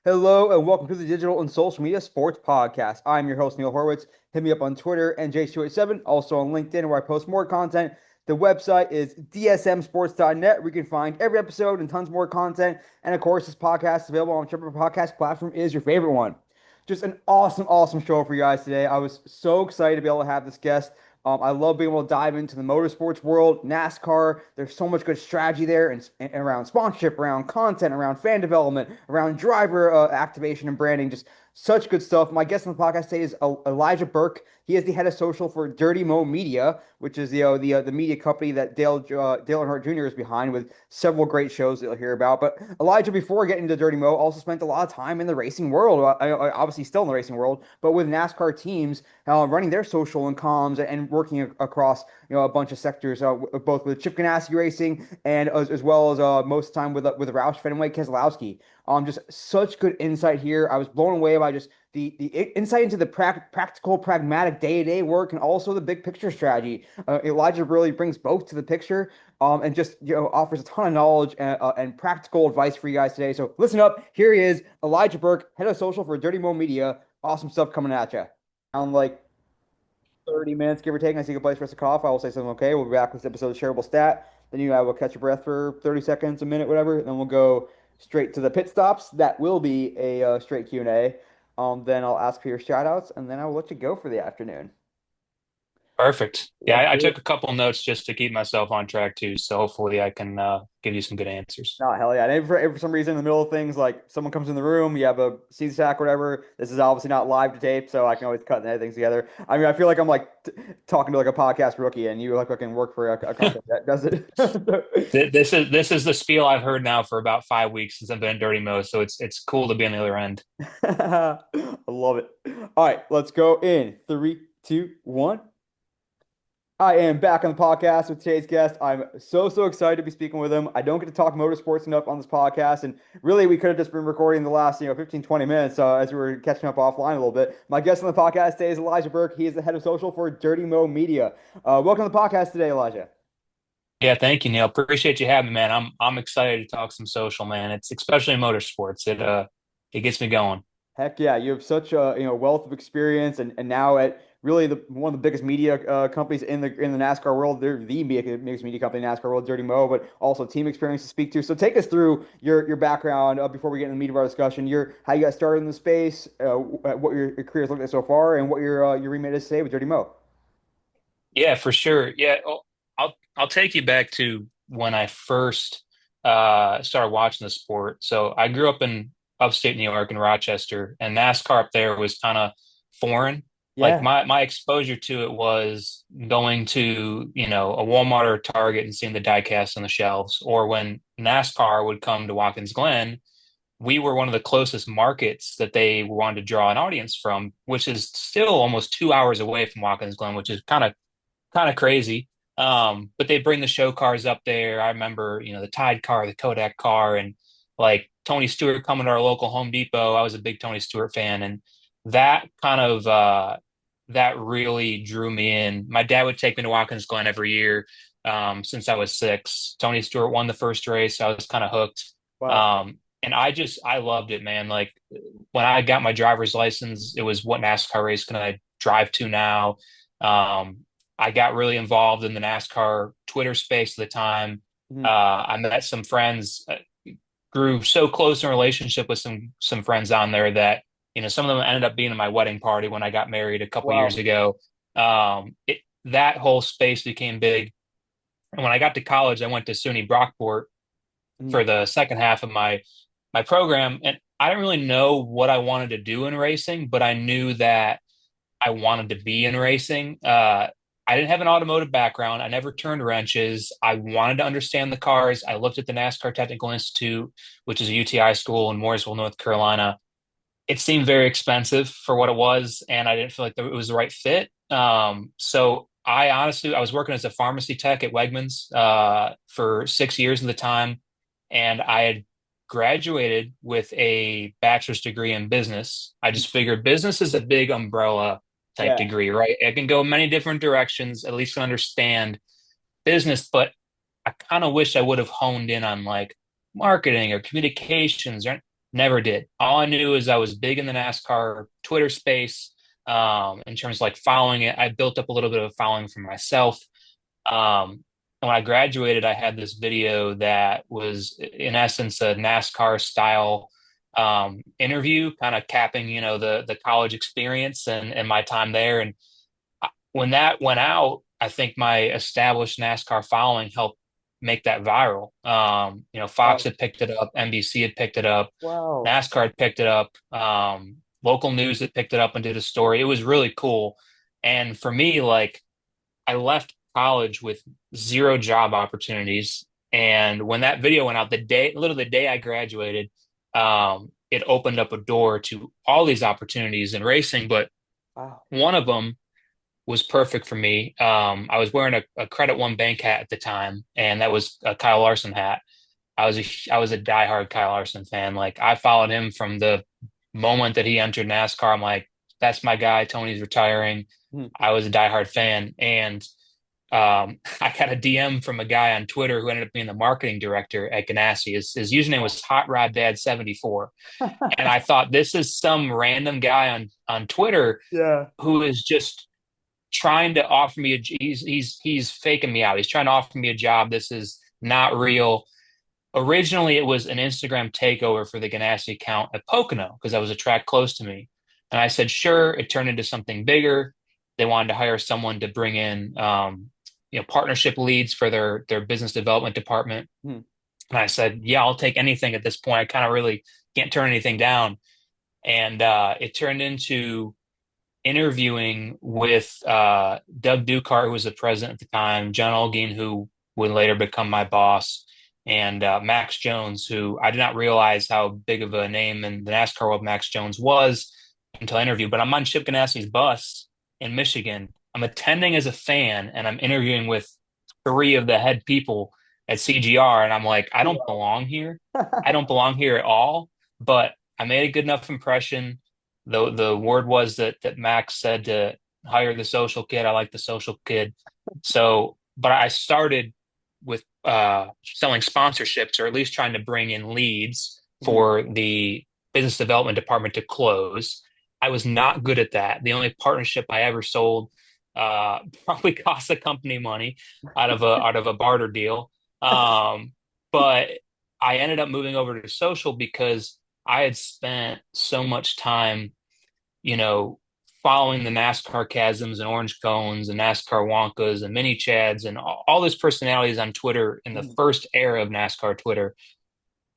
Hello and welcome to the Digital and Social Media Sports Podcast. I'm your host, Neil Horwitz. Hit me up on Twitter and J287, also on LinkedIn where I post more content. The website is dsmsports.net where you can find every episode and tons more content. And of course, this podcast is available on whichever podcast platform is your favorite one. Just an awesome, awesome show for you guys today. I was so excited to be able to have this guest. I love being able to dive into the motorsports world, NASCAR. There's so much good strategy there and around sponsorship, around content, around fan development, around driver activation and branding. Just such good stuff. My guest on the podcast today is Elijah Burke. He is the head of social for Dirty Mo Media, which is the media company that Dale Earnhardt Jr. is behind, with several great shows that you'll hear about. But Elijah, before getting to Dirty Mo, also spent a lot of time in the racing world. Obviously, still in the racing world, but with NASCAR teams, running their social and comms and working across a bunch of sectors, both with Chip Ganassi Racing and as well as most of the time with Roush Fenway Keselowski. Just such good insight here. I was blown away by just the insight into the practical, pragmatic day-to-day work and also the big picture strategy. Elijah really brings both to the picture, and just offers a ton of knowledge and practical advice for you guys today. So listen up. Here he is, Elijah Burke, head of social for Dirty Mo Media. Awesome stuff coming at you. Around like 30 minutes, give or take. I see a place for us to cough. I will say something okay. We'll be back with this episode of Shareable Stat. Then I will catch your breath for 30 seconds, a minute, whatever. Then we'll go straight to the pit stops. That will be a straight Q&A. Then I'll ask for your shout outs, and then I will let you go for the afternoon. Perfect. Yeah, Let's I do took it. a couple notes just to keep myself on track too. So hopefully I can give you some good answers. No, hell yeah. And if for some reason in the middle of things, like someone comes in the room, you have a season sack, whatever, this is obviously not live to tape, so I can always cut and edit things together. I mean, I feel like I'm like talking to like a podcast rookie, and you like fucking work for a company that does it. This is the spiel I've heard now for about 5 weeks since I've been in Dirty Mo. So it's cool to be on the other end. I love it. All right, let's go in three, two, one. I am back on the podcast with today's guest. I'm so excited to be speaking with him. I don't get to talk motorsports enough on this podcast, and really we could have just been recording the last 15, 20 minutes as we were catching up offline a little bit. My guest on the podcast today is Elijah Burke. He is the head of social for Dirty Mo Media. Welcome to the podcast today, Elijah. Yeah, thank you, Neil. Appreciate you having me, man. I'm excited to talk some social, man. It's especially in motorsports. It gets me going. Heck yeah, you have such a wealth of experience, and now at really the one of the biggest media companies in the NASCAR world. They're the biggest media company in NASCAR world, Dirty Mo, but also team experience to speak to. So take us through your background before we get in the meat of our discussion. Your how you got started in the space, what your career's looked like so far, and what your remit is today with Dirty Mo. Yeah, for sure. Yeah, I'll take you back to when I first started watching the sport. So I grew up in upstate New York in Rochester, and NASCAR up there was kind of foreign. Like Yeah. my exposure to it was going to, a Walmart or a Target and seeing the diecast on the shelves, or when NASCAR would come to Watkins Glen, we were one of the closest markets that they wanted to draw an audience from, which is still almost 2 hours away from Watkins Glen, which is kind of crazy. But they bring the show cars up there. I remember, the Tide car, the Kodak car, and like Tony Stewart coming to our local Home Depot. I was a big Tony Stewart fan, and that kind of that really drew me in. My dad would take me to Watkins Glen every year since I was 6. Tony Stewart won the first race. So I was kind of hooked. Wow. And I loved it, man. Like when I got my driver's license, it was what NASCAR race can I drive to now? Um, I got really involved in the NASCAR Twitter space at the time. Mhm. I met some friends, grew so close in relationship with some friends on there that some of them ended up being in my wedding party when I got married a couple years Wow. ago. That whole space became big. And when I got to college, I went to SUNY Brockport Mhm. for the second half of my program, and I didn't really know what I wanted to do in racing, but I knew that I wanted to be in racing. I didn't have an automotive background. I never turned wrenches. I wanted to understand the cars. I looked at the NASCAR Technical Institute, which is a UTI school in Mooresville, North Carolina. It seemed very expensive for what it was, and I didn't feel like it was the right fit. So I was working as a pharmacy tech at Wegmans for 6 years at the time, and I had graduated with a bachelor's degree in business. I just figured business is a big umbrella type Yeah. degree, right? It can go many different directions, at least to understand business, but I kind of wish I would have honed in on like marketing or communications. Never did. All I knew is I was big in the NASCAR Twitter space. In terms of like following it, I built up a little bit of a following for myself. And when I graduated, I had this video that was, in essence, a NASCAR style interview, kind of capping, the college experience and my time there. And when that went out, I think my established NASCAR following helped make that viral. Fox Wow. had picked it up, NBC had picked it up, Wow. NASCAR had picked it up, local news had picked it up and did a story. It was really cool. And for me, like, I left college with zero job opportunities. And when that video went out, literally the day I graduated, it opened up a door to all these opportunities in racing. But Wow. one of them was perfect for me. I was wearing a Credit One bank hat at the time, and that was a Kyle Larson hat. I was a diehard Kyle Larson fan. Like, I followed him from the moment that he entered NASCAR. I'm like, that's my guy. Tony's retiring. Mhm. I was a diehard fan, and I got a DM from a guy on Twitter who ended up being the marketing director at Ganassi. His username was Hot Rod Dad 74, and I thought, this is some random guy on Twitter Yeah. who is just trying to offer me he's faking me out. He's trying to offer me a job. This is not real. Originally, it was an Instagram takeover for the Ganassi account at Pocono because that was a track close to me. And I said, sure. It turned into something bigger. They wanted to hire someone to bring in, partnership leads for their business development department. Mhm. And I said, yeah, I'll take anything at this point. I kind of really can't turn anything down. And it turned into interviewing with Doug Ducart, who was the president at the time, John Olguin, who would later become my boss, and Max Jones, who I did not realize how big of a name in the NASCAR world Max Jones was until I interviewed. But I'm on Chip Ganassi's bus in Michigan. I'm attending as a fan, and I'm interviewing with three of the head people at CGR, and I'm like, I don't Wow. belong here. I don't belong here at all. But I made a good enough impression. The word was that Max said to hire the social kid. I like the social kid. So, but I started with selling sponsorships, or at least trying to bring in leads Mhm. for the business development department to close. I was not good at that. The only partnership I ever sold probably cost the company money out of a barter deal. But I ended up moving over to social because I had spent so much time, you know, following the NASCAR chasms and orange cones and NASCAR Wonkas and mini Chads and all these personalities on Twitter in the Mhm. first era of NASCAR Twitter.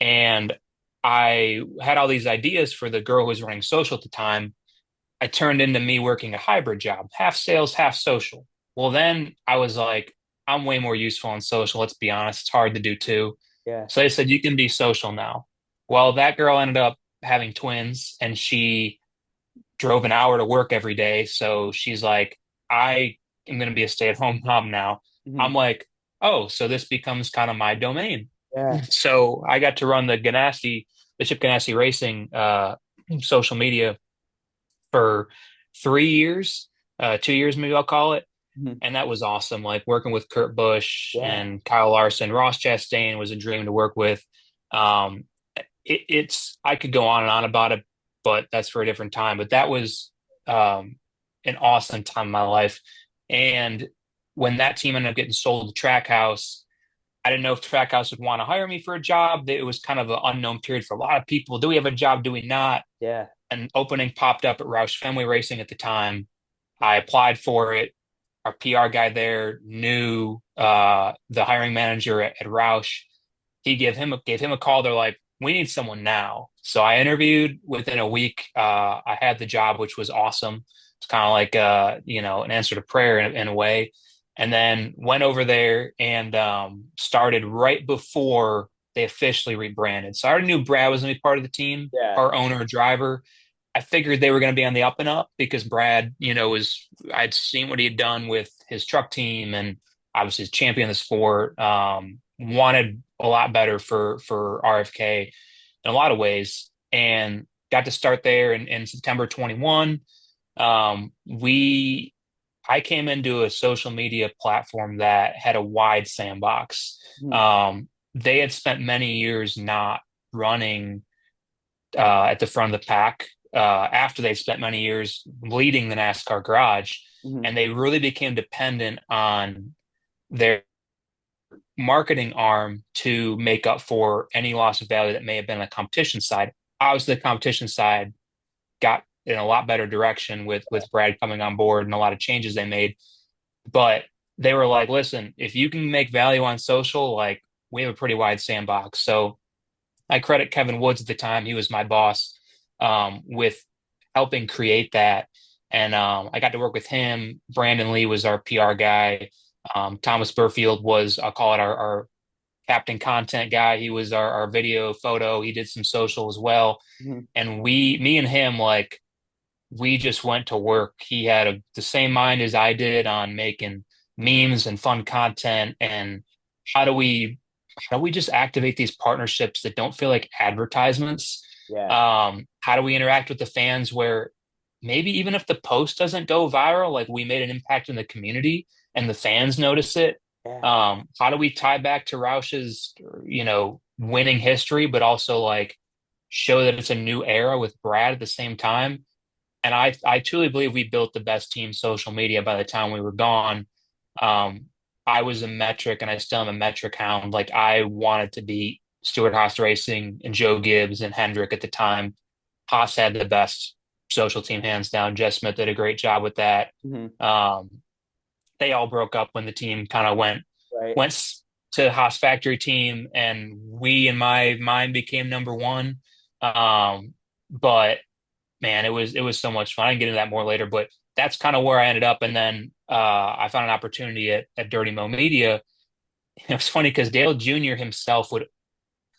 And I had all these ideas for the girl who was running social at the time. I turned into me working a hybrid job, half sales, half social. Well, then I was like, I'm way more useful on social. Let's be honest. It's hard to do too. Yeah. So they said, you can be social now. Well, that girl ended up having twins, and she drove an hour to work every day. So she's like, I am going to be a stay-at-home mom now. Mhm. I'm like, oh, so this becomes kind of my domain. Yeah. So I got to run the Chip Ganassi Racing social media for 3 years, 2 years maybe I'll call it. Mhm. And that was awesome. Like, working with Kurt Busch Yeah. and Kyle Larson, Ross Chastain was a dream to work with. Um, it's I could go on and on about it, but that's for a different time. But that was an awesome time in my life. And when that team ended up getting sold to Trackhouse, I didn't know if Trackhouse would want to hire me for a job. It was kind of an unknown period for a lot of people. Do we have a job? Do we not? Yeah. An opening popped up at Roush Fenway Racing at the time. I applied for it. Our PR guy there knew the hiring manager at Roush. He gave him a call. They're like, we need someone now. So I interviewed within a week. I had the job, which was awesome. It's kind of like an answer to prayer in a way. And then went over there and started right before they officially rebranded. So I already knew Brad was going to be part of the team, Yeah. our owner driver. I figured they were going to be on the up and up because Brad, I'd seen what he had done with his truck team, and obviously his champion of the sport. Wanted a lot better for RFK in a lot of ways, and got to start there in September 21. We I came into a social media platform that had a wide sandbox. Mhm. They had spent many years not running at the front of the pack after they spent many years leading the NASCAR garage, Hmm. and they really became dependent on their marketing arm to make up for any loss of value that may have been on the competition side. Obviously, the competition side got in a lot better direction with Brad coming on board and a lot of changes they made. But they were like, listen, if you can make value on social, like we have a pretty wide sandbox. So I credit Kevin Woods at the time. He was my boss with helping create that. And I got to work with him. Brandon Lee was our PR guy. Thomas Burfield was, I'll call it our captain content guy. He was our video photo. He did some social as well. Hmm. And me and him, like, we just went to work. He had the same mind as I did on making memes and fun content. And how do we how do we just activate these partnerships that don't feel like advertisements? Yeah. How do we interact with the fans where maybe even if the post doesn't go viral, like we made an impact in the community and the fans notice it? Yeah. How do we tie back to Roush's, winning history, but also like show that it's a new era with Brad at the same time? And I truly believe we built the best team social media by the time we were gone. Um, I was a metric and I still am a metric hound. Like I wanted to beat Stuart Haas Racing and Joe Gibbs and Hendrick at the time. Haas had the best social team hands down. Jess Smith did a great job with that. Hmm. Um, they all broke up when the team kind of Right. went to Haas factory team, and we in my mind became number one. But man, it was so much fun. I can get into that more later, but that's kind of where I ended up. And then I found an opportunity at Dirty Mo Media. It was funny because Dale Jr. himself would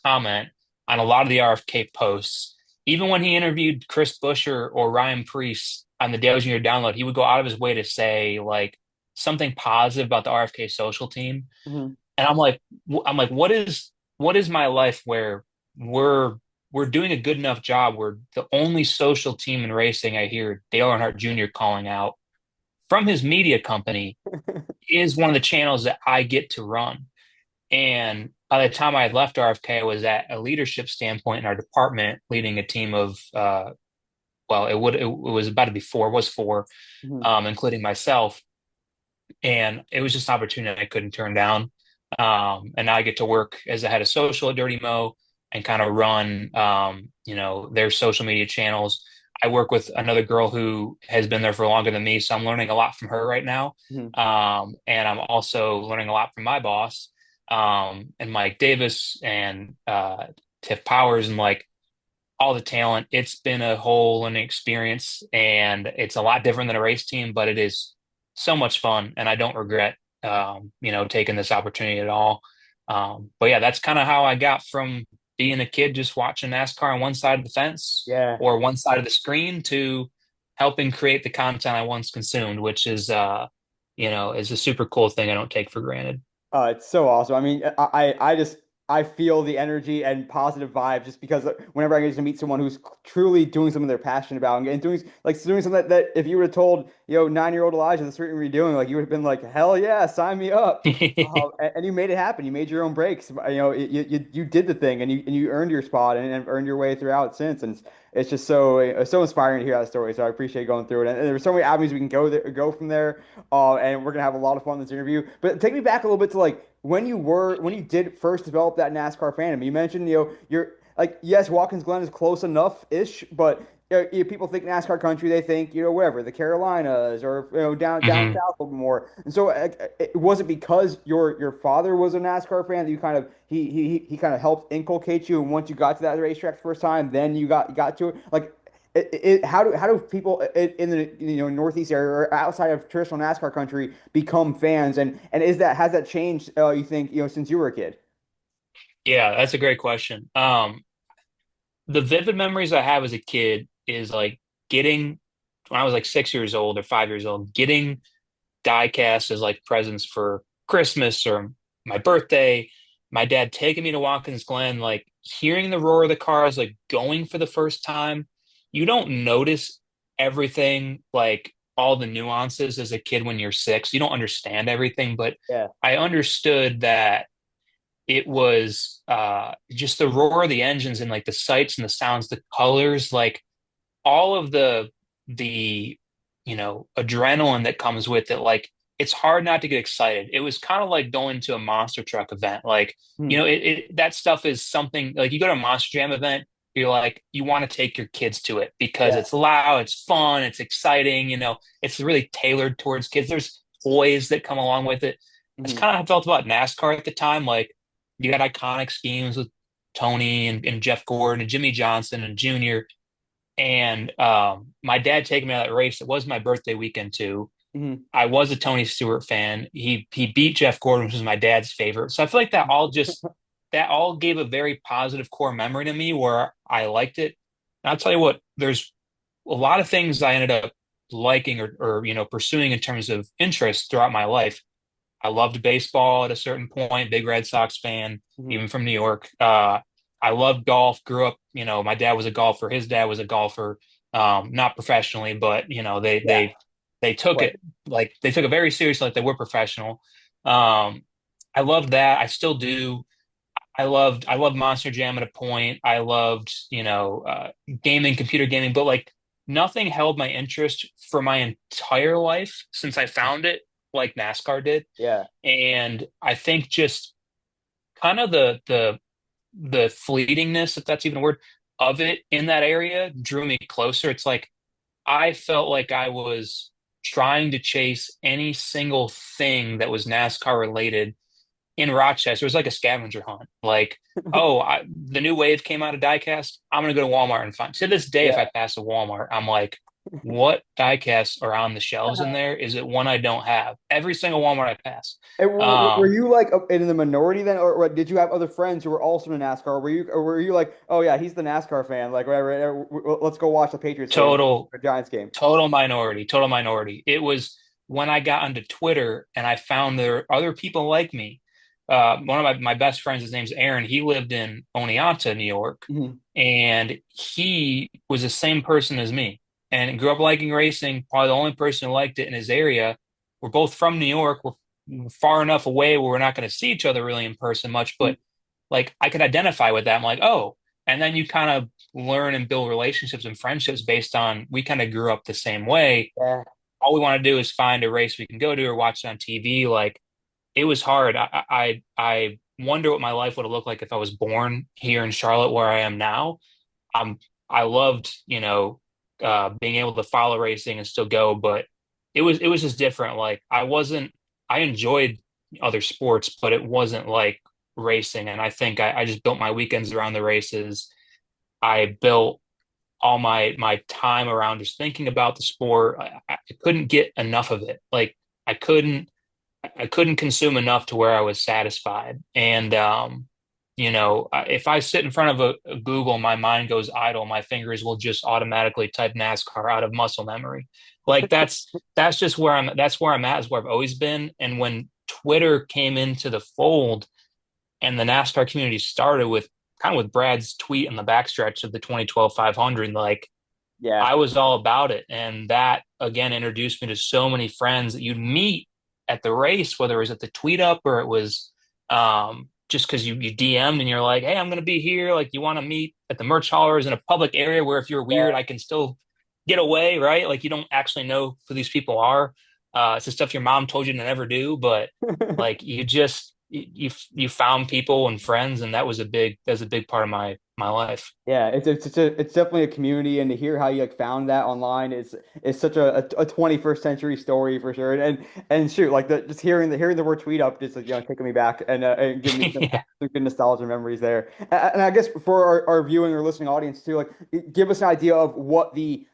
comment on a lot of the RFK posts. Even when he interviewed Chris Buescher or Ryan Preece on the Dale Jr. download, he would go out of his way to say like something positive about the RFK social team. Hmm. And I'm like, what is my life where we're we're doing a good enough job where the only social team in racing I hear Dale Earnhardt Jr. calling out from his media company is one of the channels that I get to run. And by the time I had left RFK, I was at a leadership standpoint in our department, leading a team of well, it was about to be four, it was four, Hmm. including myself, and it was just an opportunity I couldn't turn down. And now I get to work as a head of social at Dirty Mo and kind of run, their social media channels. I work with another girl who has been there for longer than me, so I'm learning a lot from her right now. Hmm. And I'm also learning a lot from my boss, and Mike Davis and Tiff Powers and like all the talent. It's been a whole learning experience, and it's a lot different than a race team, but it is so much fun, and I don't regret, taking this opportunity at all. But yeah, that's kind of how I got from being a kid just watching NASCAR on one side of the fence Yeah. or one side of the screen to helping create the content I once consumed, which is a super cool thing I don't take for granted. It's so awesome. I mean, I just I feel the energy and positive vibe just because whenever I get to meet someone who's truly doing something they're passionate about and doing something that if you would have told 9-year-old Elijah this is what you're doing, like you would have been like, hell yeah, sign me up. And you made it happen. You made your own breaks. You did the thing and you earned your spot and earned your way throughout since. And it's just so inspiring to hear that story. So I appreciate going through it. And there's so many avenues we can go from there. And we're gonna have a lot of fun in this interview. But take me back a little bit to like when you did first develop that NASCAR fandom. You mentioned you're like yes, Watkins Glen is close enough ish, but people think NASCAR country, they think wherever the Carolinas or down Mhm. south a little bit more. And so was it because your father was a NASCAR fan that you kind of he kind of helped inculcate you, and once you got to that racetrack the first time, then you got to it like. How do people in the Northeast area or outside of traditional NASCAR country become fans and has that changed you think since you were a kid? Yeah, that's a great question. The vivid memories I have as a kid is like getting when I was like 6 years old or 5 years old, getting diecast as like presents for Christmas or my birthday. My dad taking me to Watkins Glen, like hearing the roar of the cars, like going for the first time. You don't notice everything, like all the nuances as a kid when you're six. You don't understand everything, but Yeah. I understood that it was just the roar of the engines and like the sights and the sounds, the colors, like all of the adrenaline that comes with it. Like it's hard not to get excited. It was kind of like going to a monster truck event. Like, Hmm. that stuff is something like you go to a Monster Jam event, you're like, you want to take your kids to it because Yeah. it's loud, it's fun, it's exciting, it's really tailored towards kids. There's toys that come along with it. That's Hmm. kind of how I felt about NASCAR at the time. Like you got iconic schemes with Tony and Jeff Gordon and Jimmy Johnson and Junior. And my dad taking me out of that race. It was my birthday weekend too. Hmm. I was a Tony Stewart fan. He beat Jeff Gordon, which was my dad's favorite. So I feel like that all gave a very positive core memory to me where I liked it. And I'll tell you what, there's a lot of things I ended up liking or pursuing in terms of interest throughout my life. I loved baseball at a certain point, big Red Sox fan, Hmm. even from New York. I loved golf, grew up, my dad was a golfer, his dad was a golfer, not professionally, but Yeah. they took Right. it like they took it very seriously, like they were professional. Um, I loved that. I still do. I loved Monster Jam at a point. I loved, gaming, computer gaming, but like nothing held my interest for my entire life since I found it like NASCAR did. Yeah. And I think just kind of the fleetingness, if that's even a word, of it in that area drew me closer. It's like I felt like I was trying to chase any single thing that was NASCAR related in Rochester. It was like a scavenger hunt. Like, oh, the new wave came out of diecast. I'm gonna go to Walmart and find. To this day, if I Yeah. pass a Walmart, I'm like, what diecasts are on the shelves in there? Is it one I don't have? Every single Walmart I pass. And were Um, you like in the minority then, or did you have other friends who were also in NASCAR? Or were you like, oh yeah, he's the NASCAR fan, like whatever, let's go watch the Patriots game total or Giants game? Total minority, total minority. It was when I got onto Twitter and I found there are other people like me. One of my best friends, his name's Aaron. He lived in Oneonta, New York, Hmm. and he was the same person as me and grew up liking racing. Probably the only person who liked it in his area. We're both from New York. We're far enough away where we're not going to see each other really in person much, but like I could identify with that. I'm like, oh, and then you kind of learn and build relationships and friendships based on we kind of grew up the same way. Yeah. All we want to do is find a race we can go to or watch it on TV. Like it was hard. I wonder what my life would have looked like if I was born here in Charlotte where I am now. Um, I loved, being able to follow racing and still go, but it was just different. Like I enjoyed other sports, but it wasn't like racing. And I think I just built my weekends around the races. I built all my time around just thinking about the sport. I couldn't get enough of it. Like I couldn't I couldn't consume enough to where I was satisfied. And if I sit in front of a Google, my mind goes idle. My fingers will just automatically type NASCAR out of muscle memory. Like that's just where I'm at, is where I've always been. And when Twitter came into the fold and the NASCAR community started with kind of with Brad's tweet in the backstretch of the 2012 500, like Yeah. I was all about it. And that again introduced me to so many friends that you'd meet at the race, whether it was at the tweet up or it was just because you DM and you're like, hey, I'm going to be here. Like, you want to meet at the merch haulers in a public area where if you're weird, I can still get away, right? Like, you don't actually know who these people are. It's the stuff your mom told you to never do, but Yeah. like, you found people and friends, and that's a big part of my life. Yeah, it's definitely a community, and to hear how you like found that online is such a 21st century story for sure. And shoot, like just hearing the word tweet up just like, taking me back and giving me Yeah. some good nostalgia memories there. And I guess for our viewing or listening audience too, like give us an idea of what the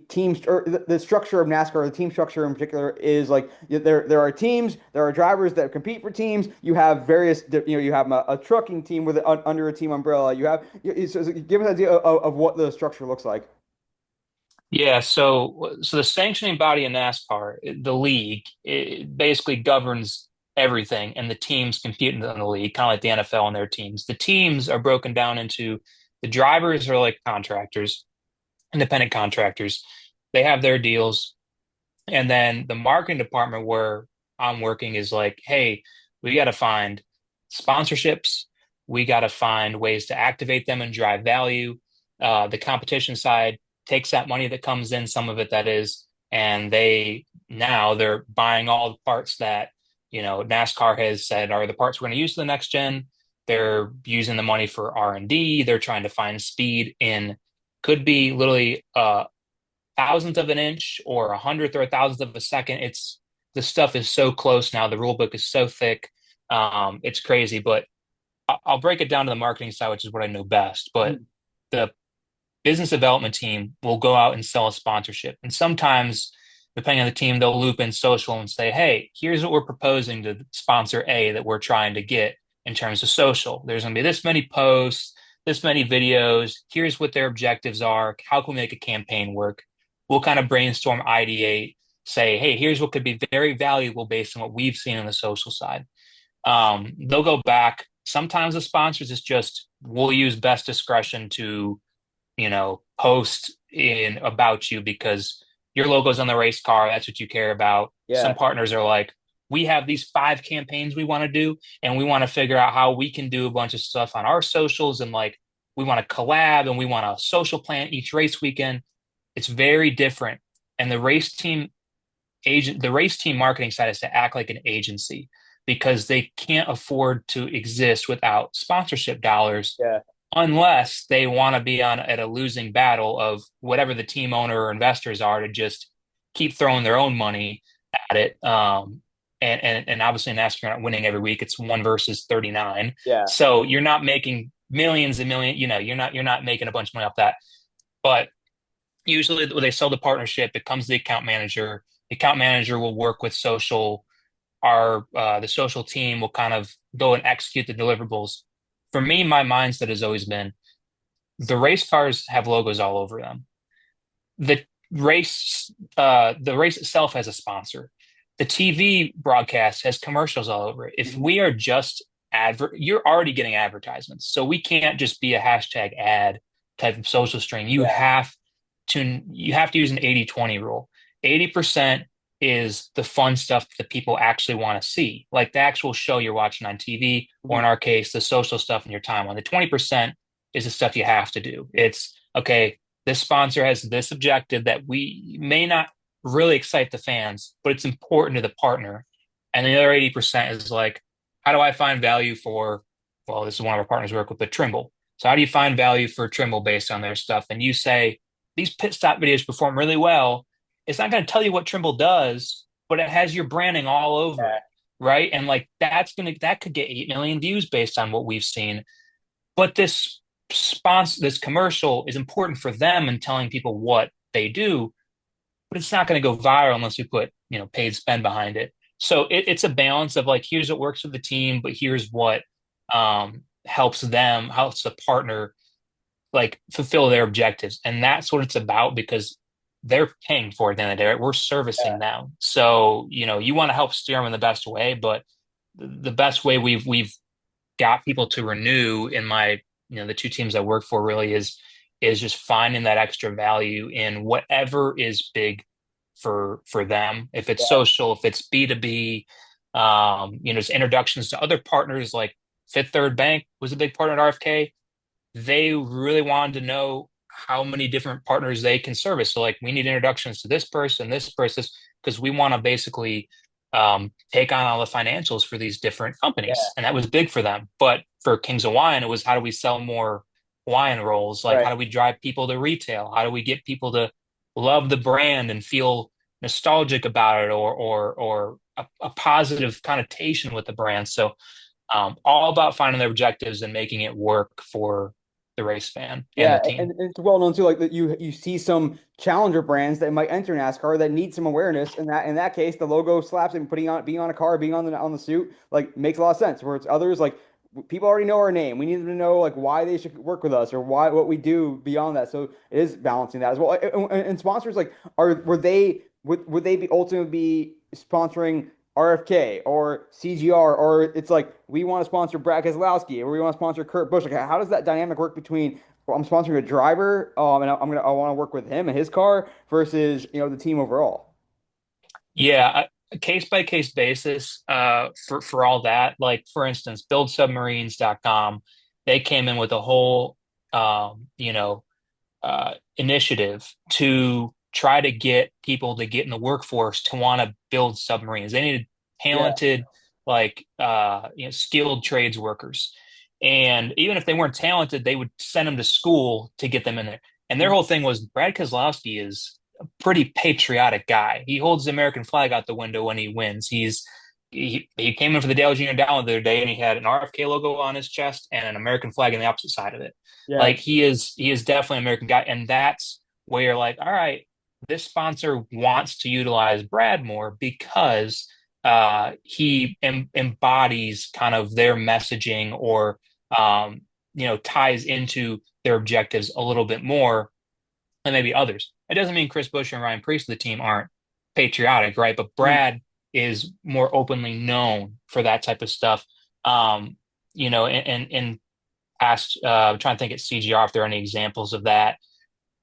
teams or the structure of NASCAR, the team structure in particular is like. There are teams, there are drivers that compete for teams. You have various, you have a trucking team with under a team umbrella. You have so give us an idea of what the structure looks like. Yeah, so the sanctioning body in NASCAR, the league, it basically governs everything, and the teams compete in the league, kind of like the NFL and their teams. The teams are broken down into the drivers are like contractors, independent contractors. They have their deals, and then the marketing department where I'm working is like, hey, we got to find sponsorships. We got to find ways to activate them and drive value. The competition side takes that money that comes in, some of it that is, and they're buying all the parts that, NASCAR has said are the parts we're going to use for the next gen. They're using the money for R&D. They're trying to find speed in could be literally thousandth of an inch or a hundredth or a thousandth of a second. The stuff is so close now. The rule book is so thick. It's crazy, but I'll break it down to the marketing side, which is what I know best. But Mhm. the business development team will go out and sell a sponsorship. And sometimes, depending on the team, they'll loop in social and say, hey, here's what we're proposing to sponsor A that we're trying to get in terms of social. There's going to be this many posts, this many videos. Here's what their objectives are. How can we make a campaign work? We'll kind of brainstorm, ideate, say, hey, here's what could be very valuable based on what we've seen on the social side. They'll go back. Sometimes the sponsors is just, we'll use best discretion to post in about you because your logo's on the race car. That's what you care about. Some Yeah. partners are like, we have these 5 campaigns we want to do, and we want to figure out how we can do a bunch of stuff on our socials. And like, we want to collab and we want a social plan each race weekend. It's very different. And the race team marketing side is to act like an agency because they can't afford to exist without sponsorship dollars Yeah. unless they want to be on at a losing battle of whatever the team owner or investors are to just keep throwing their own money at it. And obviously NASCAR, you're not winning every week. It's 1 versus 39. Yeah. So you're not making millions and millions, you're not making a bunch of money off that. But usually when they sell the partnership, it comes to the account manager. The account manager will work with social. The social team will kind of go and execute the deliverables. For me, my mindset has always been the race cars have logos all over them. The the race itself has a sponsor. The TV broadcast has commercials all over it. If Mhm. we are just you're already getting advertisements. So we can't just be a hashtag ad type of social stream. Yeah. You have to use an 80-20 rule. 80% is the fun stuff that people actually want to see, like the actual show you're watching on TV, or in Mhm. our case, the social stuff in your timeline. The 20% is the stuff you have to do. It's okay, this sponsor has this objective that we may not really excite the fans, but it's important to the partner. And the other 80% is like, how do I find value for, well, this is one of our partners we work with, but Trimble. So how do you find value for Trimble based on their stuff? And you say, these pit stop videos perform really well. It's not going to tell you what Trimble does, but it has your branding all over Yeah. it. Right. And like that could get 8 million views based on what we've seen. But this commercial is important for them and telling people what they do, but it's not going to go viral unless we put, paid spend behind it. So it's a balance of like, here's what works for the team, but here's what helps the partner like fulfill their objectives. And that's what it's about because they're paying for it at the end of the day, right? We're servicing Yeah. them. So, you want to help steer them in the best way, but the best way we've got people to renew in the two teams I work for really is just finding that extra value in whatever is big for them. If it's Yeah. social, if it's B2B, just introductions to other partners like Fifth Third Bank was a big partner at RFK. They really wanted to know how many different partners they can service. So like we need introductions to this person, because we want to basically take on all the financials for these different Yeah. companies. And that was big for them. But for Kings of Wine, it was how do we sell more wine rolls? Like Right. how do we drive people to retail? How do we get people to love the brand and feel nostalgic about it or a positive connotation with the brand? So all about finding their objectives and making it work for the race fan and Yeah, the team. and it's well known too. Like that, you see some challenger brands that might enter NASCAR that need some awareness. And in that case, the logo slaps and putting on being on a car, being on the suit, like makes a lot of sense. Where it's others like people already know our name. We need them to know like why they should work with us or why what we do beyond that. So it is balancing that as well. And sponsors like would they be ultimately be sponsoring RFK or CGR, or it's like we want to sponsor Brad Keselowski or we want to sponsor Kurt Busch. Like, how does that dynamic work between well, I'm sponsoring a driver, and I want to work with him and his car versus the team overall. Yeah, case by case basis for all that. Like for instance, buildsubmarines.com, they came in with a whole initiative to try to get people to get in the workforce to want to build submarines. They needed Yeah. talented, skilled trades workers. And even if they weren't talented, they would send them to school to get them in there. And their whole thing was Brad Keselowski is a pretty patriotic guy. He holds the American flag out the window when he wins. He came in for the Dale Jr. Down the other day and he had an RFK logo on his chest and an American flag on the opposite side of it. Yeah. Like he is definitely an American guy, and that's where you're like, all right, this sponsor wants to utilize Brad more because he embodies kind of their messaging or ties into their objectives a little bit more than maybe others. It doesn't mean Chris Buescher and Ryan Preece of the team aren't patriotic, right? But Mm. Brad is more openly known for that type of stuff. And past, trying to think at CGR if there are any examples of that.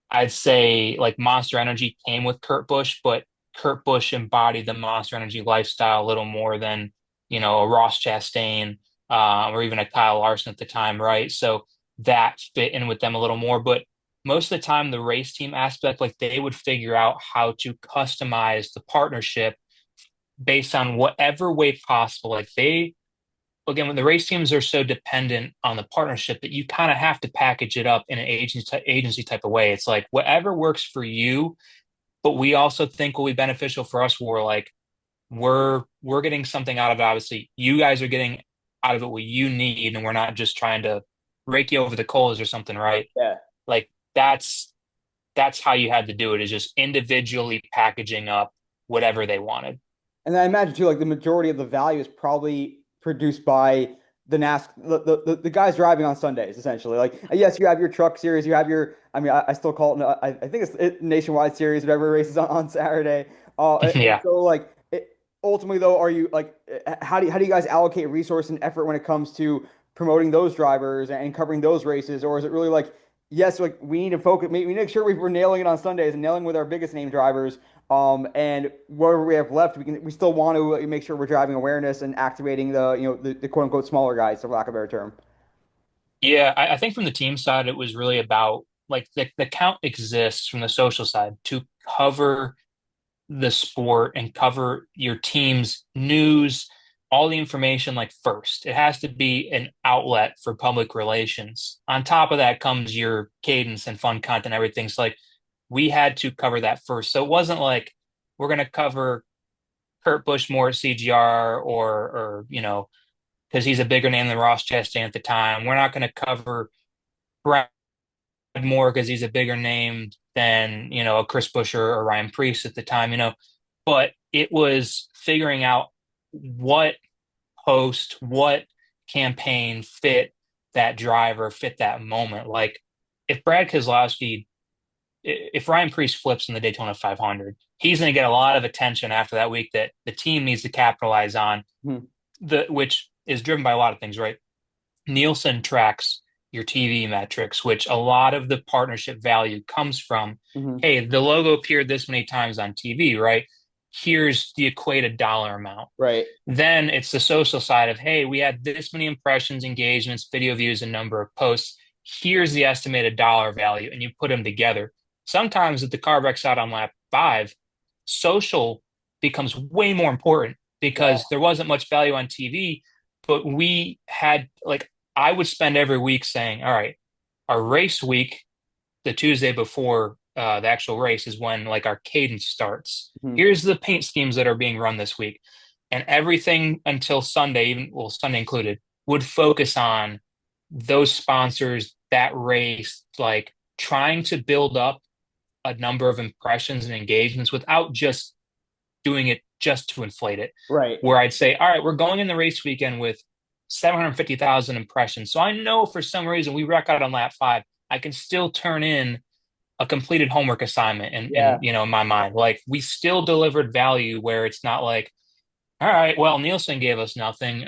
I'd say like Monster Energy came with Kurt Busch, but Kurt Busch embodied the Monster Energy lifestyle a little more than, a Ross Chastain, or even a Kyle Larson at the time, right? So that fit in with them a little more. But most of the time, the race team aspect, like they would figure out how to customize the partnership based on whatever way possible. Like they again, when the race teams are so dependent on the partnership that you kind of have to package it up in an agency type of way. It's like whatever works for you, but we also think will be beneficial for us. We're like, we're getting something out of it. Obviously, you guys are getting out of it what you need, and we're not just trying to rake you over the coals or something, right? Yeah. Like that's how you had to do it, is just individually packaging up whatever they wanted. And I imagine too, like the majority of the value is probably produced by the the guys driving on Sundays, essentially. Like, yes, you have your truck series, you have your, I mean, I still call it, I think it's nationwide series, whatever races on Saturday. And Yeah. so like, ultimately though, are you like, how do you guys allocate resource and effort when it comes to promoting those drivers and covering those races? Or is it really like, yes, like we need to focus, we need to make sure we're nailing it on Sundays and nailing with our biggest name drivers. And whatever we have left, we still want to make sure we're driving awareness and activating the quote unquote smaller guys, for lack of a better term. Yeah, I think from the team side, it was really about like the count exists from the social side to cover the sport and cover your team's news, all the information like first. It has to be an outlet for public relations. On top of that comes your cadence and fun content, everything. So like we had to cover that first. So it wasn't like we're gonna cover Kurt Busch more at CGR or because he's a bigger name than Ross Chastain at the time. We're not going to cover Brad Moore because he's a bigger name than, a Chris Buescher or Ryan Preece at the time. But it was figuring out what post, what campaign fit that driver, fit that moment. Like if Brad Keselowski, if Ryan Preece flips in the Daytona 500, he's going to get a lot of attention after that week that the team needs to capitalize on, Hmm. which is driven by a lot of things, right? Nielsen tracks your TV metrics, which a lot of the partnership value comes from. Hmm. Hey, the logo appeared this many times on TV, right? Here's the equated dollar amount. Right. Then it's the social side of, hey, we had this many impressions, engagements, video views, and number of posts. Here's the estimated dollar value, and you put them together. Sometimes if the car wrecks out on lap 5, social becomes way more important Yeah. because there wasn't much value on TV, but we had like I would spend every week saying, all right, our race week, the Tuesday before the actual race is when like our cadence starts. Hmm. Here's the paint schemes that are being run this week. And everything until Sunday, even well, Sunday included, would focus on those sponsors, that race, like trying to build up a number of impressions and engagements without just doing it just to inflate it. Right. Where I'd say, all right, we're going in the race weekend with 750,000 impressions. So I know for some reason we wreck out on lap 5. I can still turn in a completed homework assignment Yeah. in my mind. Like we still delivered value where it's not like, all right, well, Nielsen gave us nothing.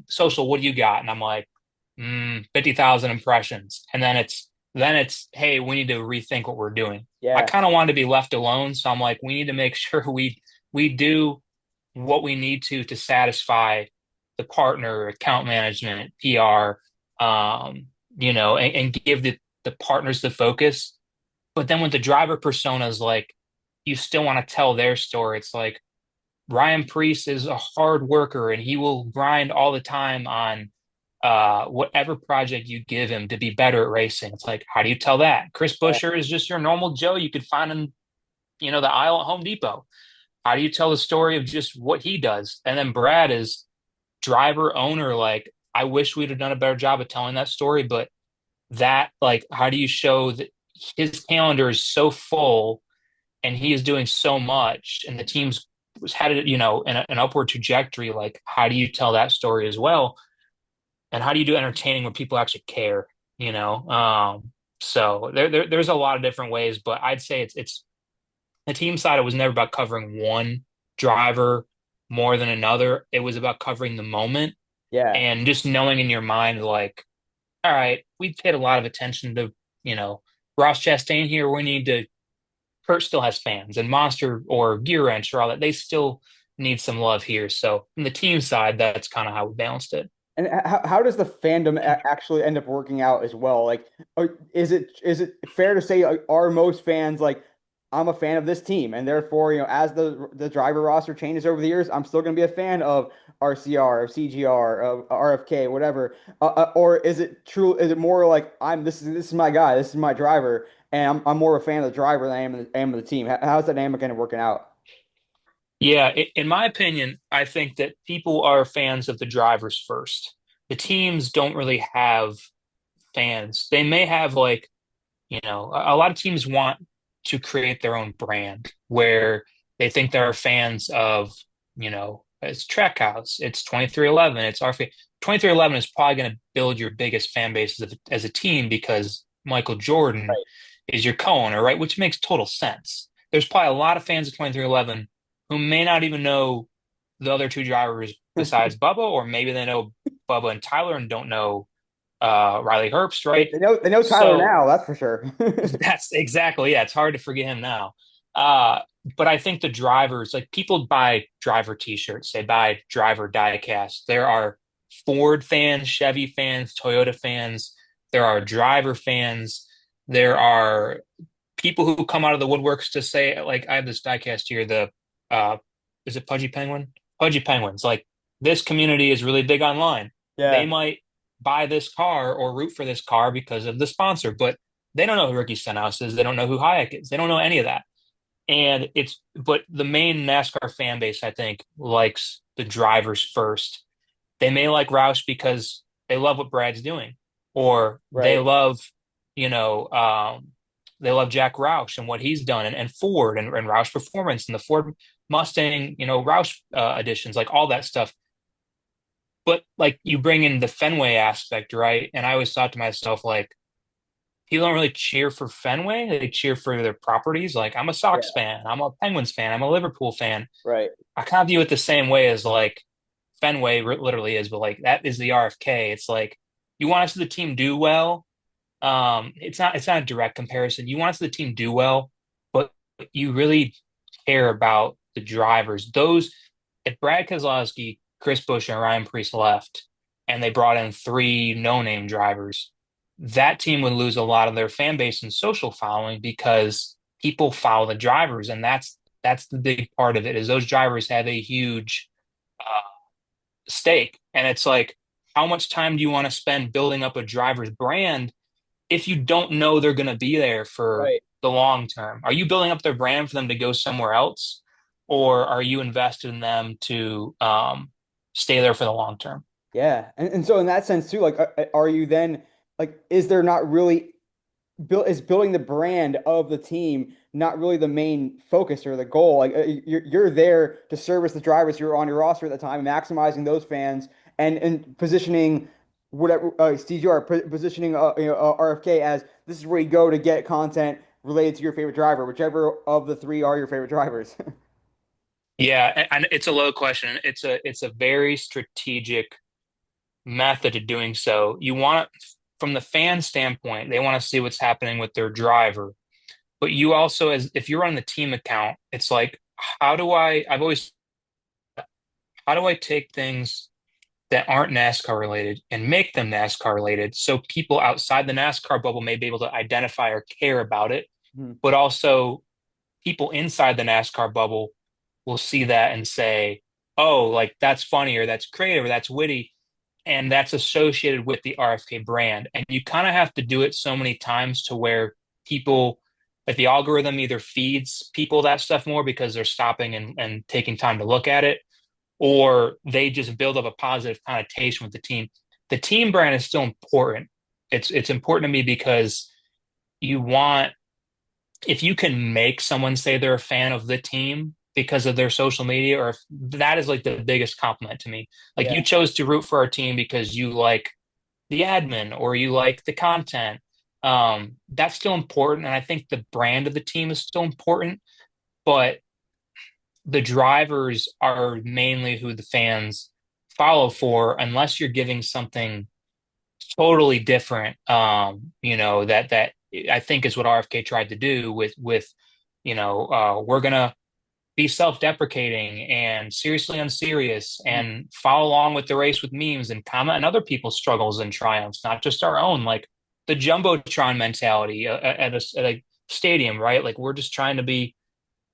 Social, what do you got? And I'm like, 50,000 impressions. And then it's, hey, we need to rethink what we're doing. I Yeah. kind of wanted to be left alone. So I'm like, we need to make sure we do what we need to satisfy the partner, account management, PR, and give the partners the focus. But then with the driver personas, like you still want to tell their story. It's like Ryan Preece is a hard worker and he will grind all the time on whatever project you give him to be better at racing. It's like, how do you tell that? Chris Yeah. Buescher is just your normal Joe you could find in, the aisle at Home Depot. How do you tell the story of just what he does? And then Brad is driver owner. Like, I wish we'd have done a better job of telling that story, but that, like, how do you show that his calendar is so full and he is doing so much and the team's was headed, an upward trajectory? Like, how do you tell that story as well? And how do you do entertaining where people actually care? You know, so there's a lot of different ways, but I'd say it's the team side. It was never about covering one driver more than another. It was about covering the moment Yeah. and just knowing in your mind, like, all right, we've paid a lot of attention to, you know, Ross Chastain here. We need to. Kurt still has fans, and Monster or Gear Wrench or all that. They still need some love here. So from the team side, that's kind of how we balanced it. And how does the fandom actually end up working out as well? Like, is it fair to say, like, are most fans like, I'm a fan of this team, and therefore, as the driver roster changes over the years, I'm still going to be a fan of RCR, of CGR, of RFK, whatever. Or is it true? Is it more like, this is my guy, this is my driver, and I'm more of a fan of the driver than I am of the team? How's that dynamic kind of working out? Yeah, in my opinion, I think that people are fans of the drivers first. The teams don't really have fans. They may have, like, a lot of teams want to create their own brand where they think there are fans of, it's Trackhouse, it's 2311, it's RFK. 2311 is probably going to build your biggest fan base as a team because Michael Jordan Right. is your co-owner, right? Which makes total sense. There's probably a lot of fans of 2311 who may not even know the other two drivers besides Bubba, or maybe they know Bubba and Tyler and don't know Riley Herbst, right? They know Tyler So now, that's for sure. that's exactly, yeah. It's hard to forget him now. Uh, but I think the drivers, like people buy driver T-shirts, they buy driver diecast. There are Ford fans, Chevy fans, Toyota fans. There are driver fans. There are people who come out of the woodworks to say, like, I have this diecast here. Uh, is it Pudgy Penguin? Pudgy Penguins. Like, this community is really big online. They Yeah, might buy this car or root for this car because of the sponsor, but they don't know who Ricky Stenhouse is. They don't know who Hayek is. They don't know any of that. But the main NASCAR fan base, I think, likes the drivers first. They may like Roush because they love what Brad's doing, or right. you know, um, they love Jack Roush and what he's done, and Ford and Roush Performance and the Ford Mustang, Roush additions, like all that stuff. But like you bring in the Fenway aspect, right? And I always thought to myself, like, people don't really cheer for Fenway. They cheer for their properties. Like, I'm a Sox Yeah, fan, I'm a Penguins fan, I'm a Liverpool fan. right. I kind of view it the same way as like Fenway literally is, but like that is the RFK. It's like you want to see the team do well. It's not a direct comparison. You want to see the team do well, but you really care about the drivers. Those If Brad Keselowski, Chris Buescher, and Ryan Preece left, and they brought in three no-name drivers, that team would lose a lot of their fan base and social following because people follow the drivers, and that's the big part of it. Is those drivers have a huge stake, and it's like, how much time do you want to spend building up a driver's brand if you don't know they're going to be there for Right. the long term? Are you building up their brand for them to go somewhere else, or are you invested in them to stay there for the long term? Yeah. And so in that sense too, like, are you then, like, is there not really is building the brand of the team not really the main focus or the goal? Like, you're there to service the drivers who are on your roster at the time, maximizing those fans and positioning whatever CGR positioning RFK as this is where you go to get content related to your favorite driver, whichever of the three are your favorite drivers. Yeah, and it's a low question. It's a very strategic method of doing so. You want from the fan standpoint, they want to see what's happening with their driver. But you also, as if you're on the team account, it's like, how do I've always how do I take things that aren't NASCAR related and make them NASCAR related so people outside the NASCAR bubble may be able to identify or care about it, Mhm. but also people inside the NASCAR bubble will see that and say, oh, like that's funny or that's creative or that's witty. And that's associated with the RFK brand. And you kind of have to do it so many times to where people, like the algorithm either feeds people that stuff more because they're stopping and taking time to look at it, or they just build up a positive connotation with the team. The team brand is still important. It's important to me because you want if you can make someone say they're a fan of the team because of their social media, or if that is like the biggest compliment to me. Like you Yeah. chose to root for our team because you like the admin or you like the content. That's still important. And I think the brand of the team is still important, but the drivers are mainly who the fans follow for, unless you're giving something totally different. That I think is what RFK tried to do with we're gonna be self-deprecating and seriously unserious Mhm. and follow along with the race with memes and comment on other people's struggles and triumphs, not just our own, like the jumbotron mentality at a stadium, right? Like we're just trying to be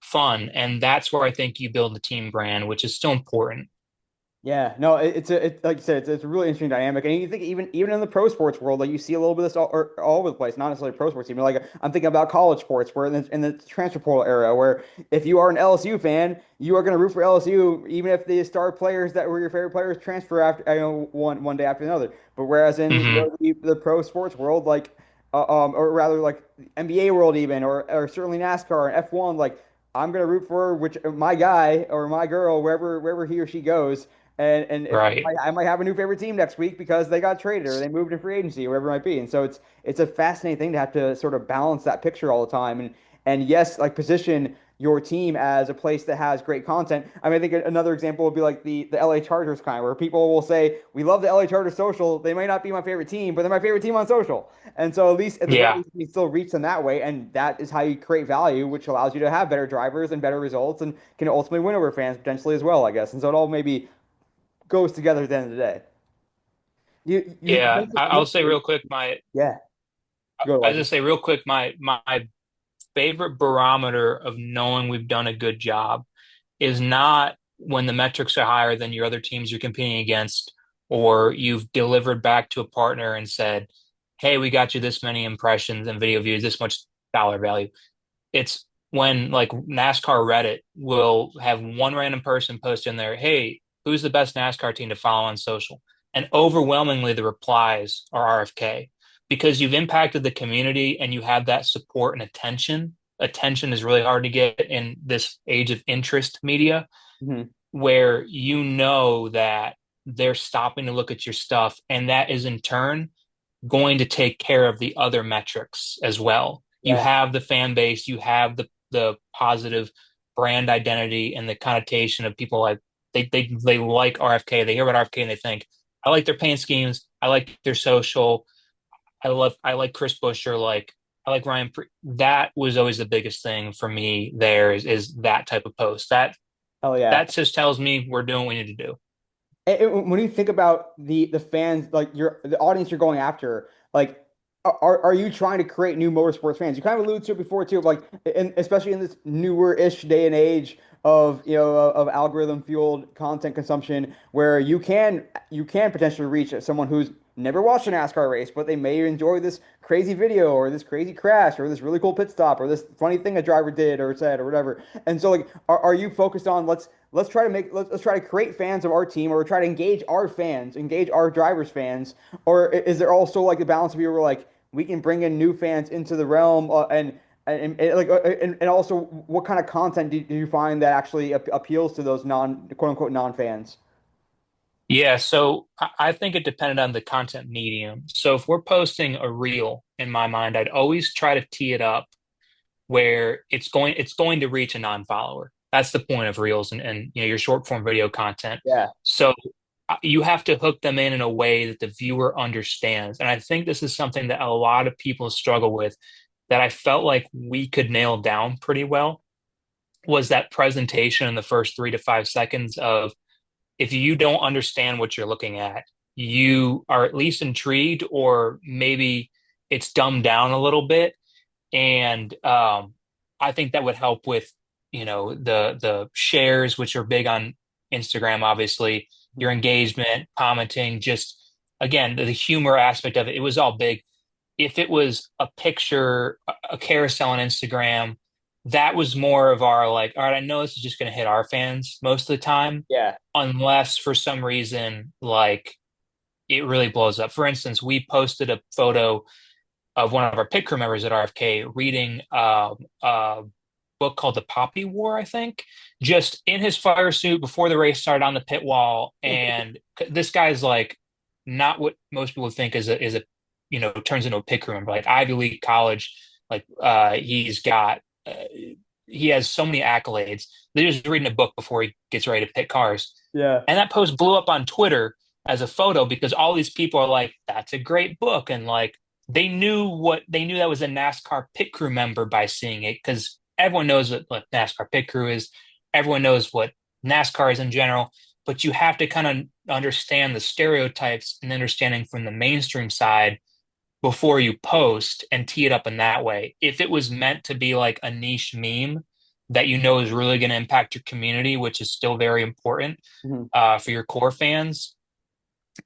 fun, and that's where I think you build the team brand, which is still important. Yeah, no, it's like you said, it's a really interesting dynamic, and you think even in the pro sports world, like you see a little bit of this all over the place. Not necessarily pro sports, even like I'm thinking about college sports, where in the transfer portal era, where if you are an LSU fan, you are going to root for LSU, even if the star players that were your favorite players transfer after one day after another. But whereas in Hmm. the pro sports world, like or rather like NBA world even, or certainly NASCAR and F1, like I'm going to root for which my guy or my girl wherever he or she goes. And if Right. I might have a new favorite team next week because they got traded or they moved in free agency or whatever it might be. And so it's a fascinating thing to have to sort of balance that picture all the time. And yes, like position your team as a place that has great content. I mean, I think another example would be like the LA Chargers kind, where people will say, "We love the LA Chargers social. They may not be my favorite team, but they're my favorite team on social." And so at the very Yeah. least, we still reach them that way, and that is how you create value, which allows you to have better drivers and better results, and can ultimately win over fans potentially as well, I guess. And so it all maybe goes together at the end of the day. You Yeah. mentioned I'll say real quick, yeah. Go I ahead. just say real quick, my favorite barometer of knowing we've done a good job is not when the metrics are higher than your other teams you're competing against, or you've delivered back to a partner and said, "Hey, we got you this many impressions and video views, this much dollar value." It's when like NASCAR Reddit will have one random person post in there, "Hey, who's the best NASCAR team to follow on social?" And overwhelmingly the replies are RFK because you've impacted the community and you have that support and attention. Attention is really hard to get in this age of interest media, Hmm. where you know that they're stopping to look at your stuff, and that is in turn going to take care of the other metrics as well. You Yeah. have the fan base, you have the positive brand identity and the connotation of people like they like RFK, they hear about RFK and they think, I like their paint schemes, I like their social, I like Chris Buescher, like I like That was always the biggest thing for me there is that type of post. Hell yeah. That just tells me we're doing what we need to do. When you think about the fans, like the audience you're going after, like are you trying to create new motorsports fans? You kind of alluded to it before too, like especially in this newer-ish day and age of of algorithm fueled content consumption, where you can potentially reach someone who's never watched a NASCAR race, but they may enjoy this crazy video or this crazy crash or this really cool pit stop or this funny thing a driver did or said or whatever. And so like, are you focused on let's try to let's try to create fans of our team or try to engage our fans, engage our drivers' fans, or is there also like a balance of you where like we can bring in new fans into the realm and also what kind of content do you find that actually appeals to those non quote unquote non fans? Yeah, so I think it depended on the content medium. So if we're posting a reel, in my mind, I'd always try to tee it up where it's going to reach a non-follower. That's the point of reels and your short form video content. Yeah. So you have to hook them in a way that the viewer understands. And I think this is something that a lot of people struggle with that I felt like we could nail down pretty well was that presentation in the first 3 to 5 seconds of if you don't understand what you're looking at, you are at least intrigued, or maybe it's dumbed down a little bit. And I think that would help with, the shares, which are big on Instagram, obviously, your engagement, commenting, just again, the humor aspect of it. It was all big. If it was a picture, a carousel on Instagram, that was more of our like, all right, I know this is just going to hit our fans most of the time, Yeah. unless for some reason, like it really blows up. For instance, we posted a photo of one of our pit crew members at RFK reading a book called The Poppy War, I think, just in his fire suit before the race started on the pit wall. And this guy's like not what most people think is a turns into a pit crew member, like Ivy League college. Like he has so many accolades. They're just reading a book before he gets ready to pit cars. Yeah. And that post blew up on Twitter as a photo because all these people are like, that's a great book. And like they knew that was a NASCAR pit crew member by seeing it, because everyone knows what NASCAR pit crew is. Everyone knows what NASCAR is in general, but you have to kind of understand the stereotypes and understanding from the mainstream side before you post and tee it up in that way. If it was meant to be like a niche meme that you know is really going to impact your community, which is still very important Mhm. for your core fans,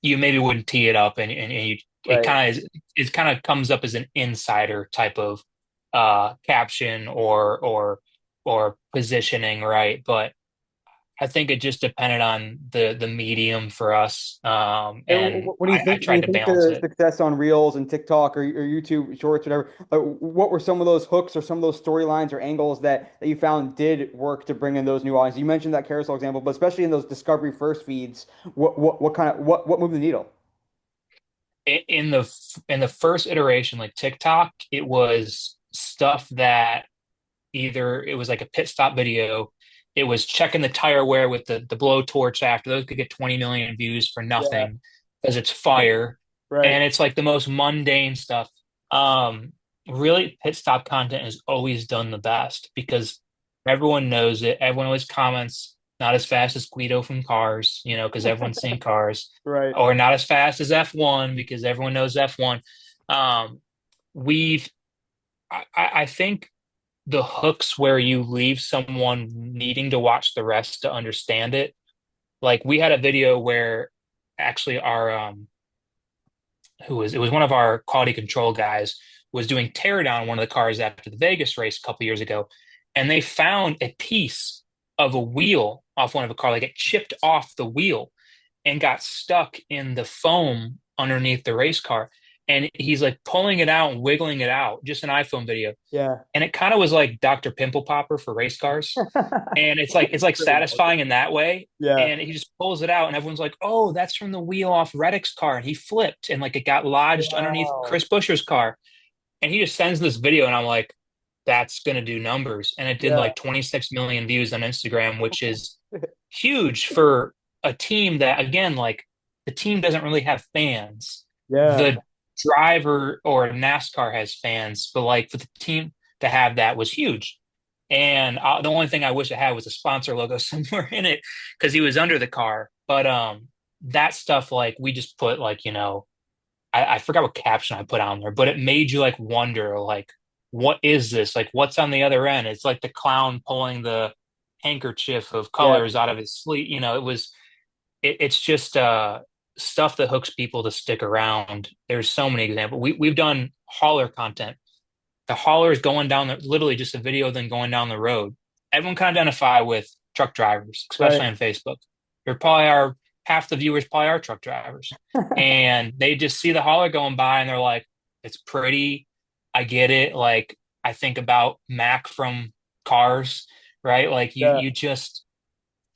you maybe wouldn't tee it up, and you, it Right. kind of is, it kind of comes up as an insider type of caption or positioning, right? But I think it just depended on the medium for us, And and when you I think tried to of balance the it. success on Reels and TikTok or YouTube Shorts, whatever, what were some of those hooks or some of those storylines or angles that you found did work to bring in those new audience? You mentioned that carousel example, but especially in those Discovery First feeds, what kind of what moved the needle? In the first iteration, like TikTok, it was stuff that either it was like a pit stop video, it was checking the tire wear with the blowtorch after. Those could get 20 million views for Yeah. nothing because it's fire. Right. And it's like the most mundane stuff. Um, Really, pit stop content has always done the best because everyone knows it. Everyone always comments, not as fast as Guido from Cars, because everyone's seen Cars, Right. or not as fast as F1 because everyone knows F1. Um, we've, I think the hooks where you leave someone needing to watch the rest to understand it. Like we had a video where actually our it was one of our quality control guys was doing teardown on one of the cars after the Vegas race a couple years ago, and they found a piece of a wheel off one of a car, like it chipped off the wheel and got stuck in the foam underneath the race car. And he's like pulling it out and wiggling it out, just an iPhone video. Yeah. And it kind of was like Dr. Pimple Popper for race cars. And it's like Really well. satisfying in that way. Yeah. And he just pulls it out, and everyone's like, "Oh, that's from the wheel off Reddick's car." And he flipped, and like it got lodged underneath Wow. Chris Buescher's car. And he just sends this video, and I'm like, "That's gonna do numbers." And it did Yeah. like 26 million views on Instagram, which is huge for a team that, again, like the team doesn't really have fans. Yeah. The driver or NASCAR has fans, but like for the team to have that was huge. And the only thing I wish it had was a sponsor logo somewhere in it because he was under the car. But that stuff, like we just put like, I forgot what caption I put on there, but it made you like wonder, like, what is this? Like, what's on the other end? It's like the clown pulling the handkerchief of Yeah. colors out of his sleeve. It's just stuff that hooks people to stick around. There's so many examples. We've done hauler content. The hauler is going down literally just a video of them going down the road. Everyone can identify with truck drivers, especially Right. on Facebook. There probably are half the viewers probably are truck drivers. And they just see the hauler going by and they're like, it's pretty. I get it. Like I think about Mac from Cars, right? Like Yeah. you just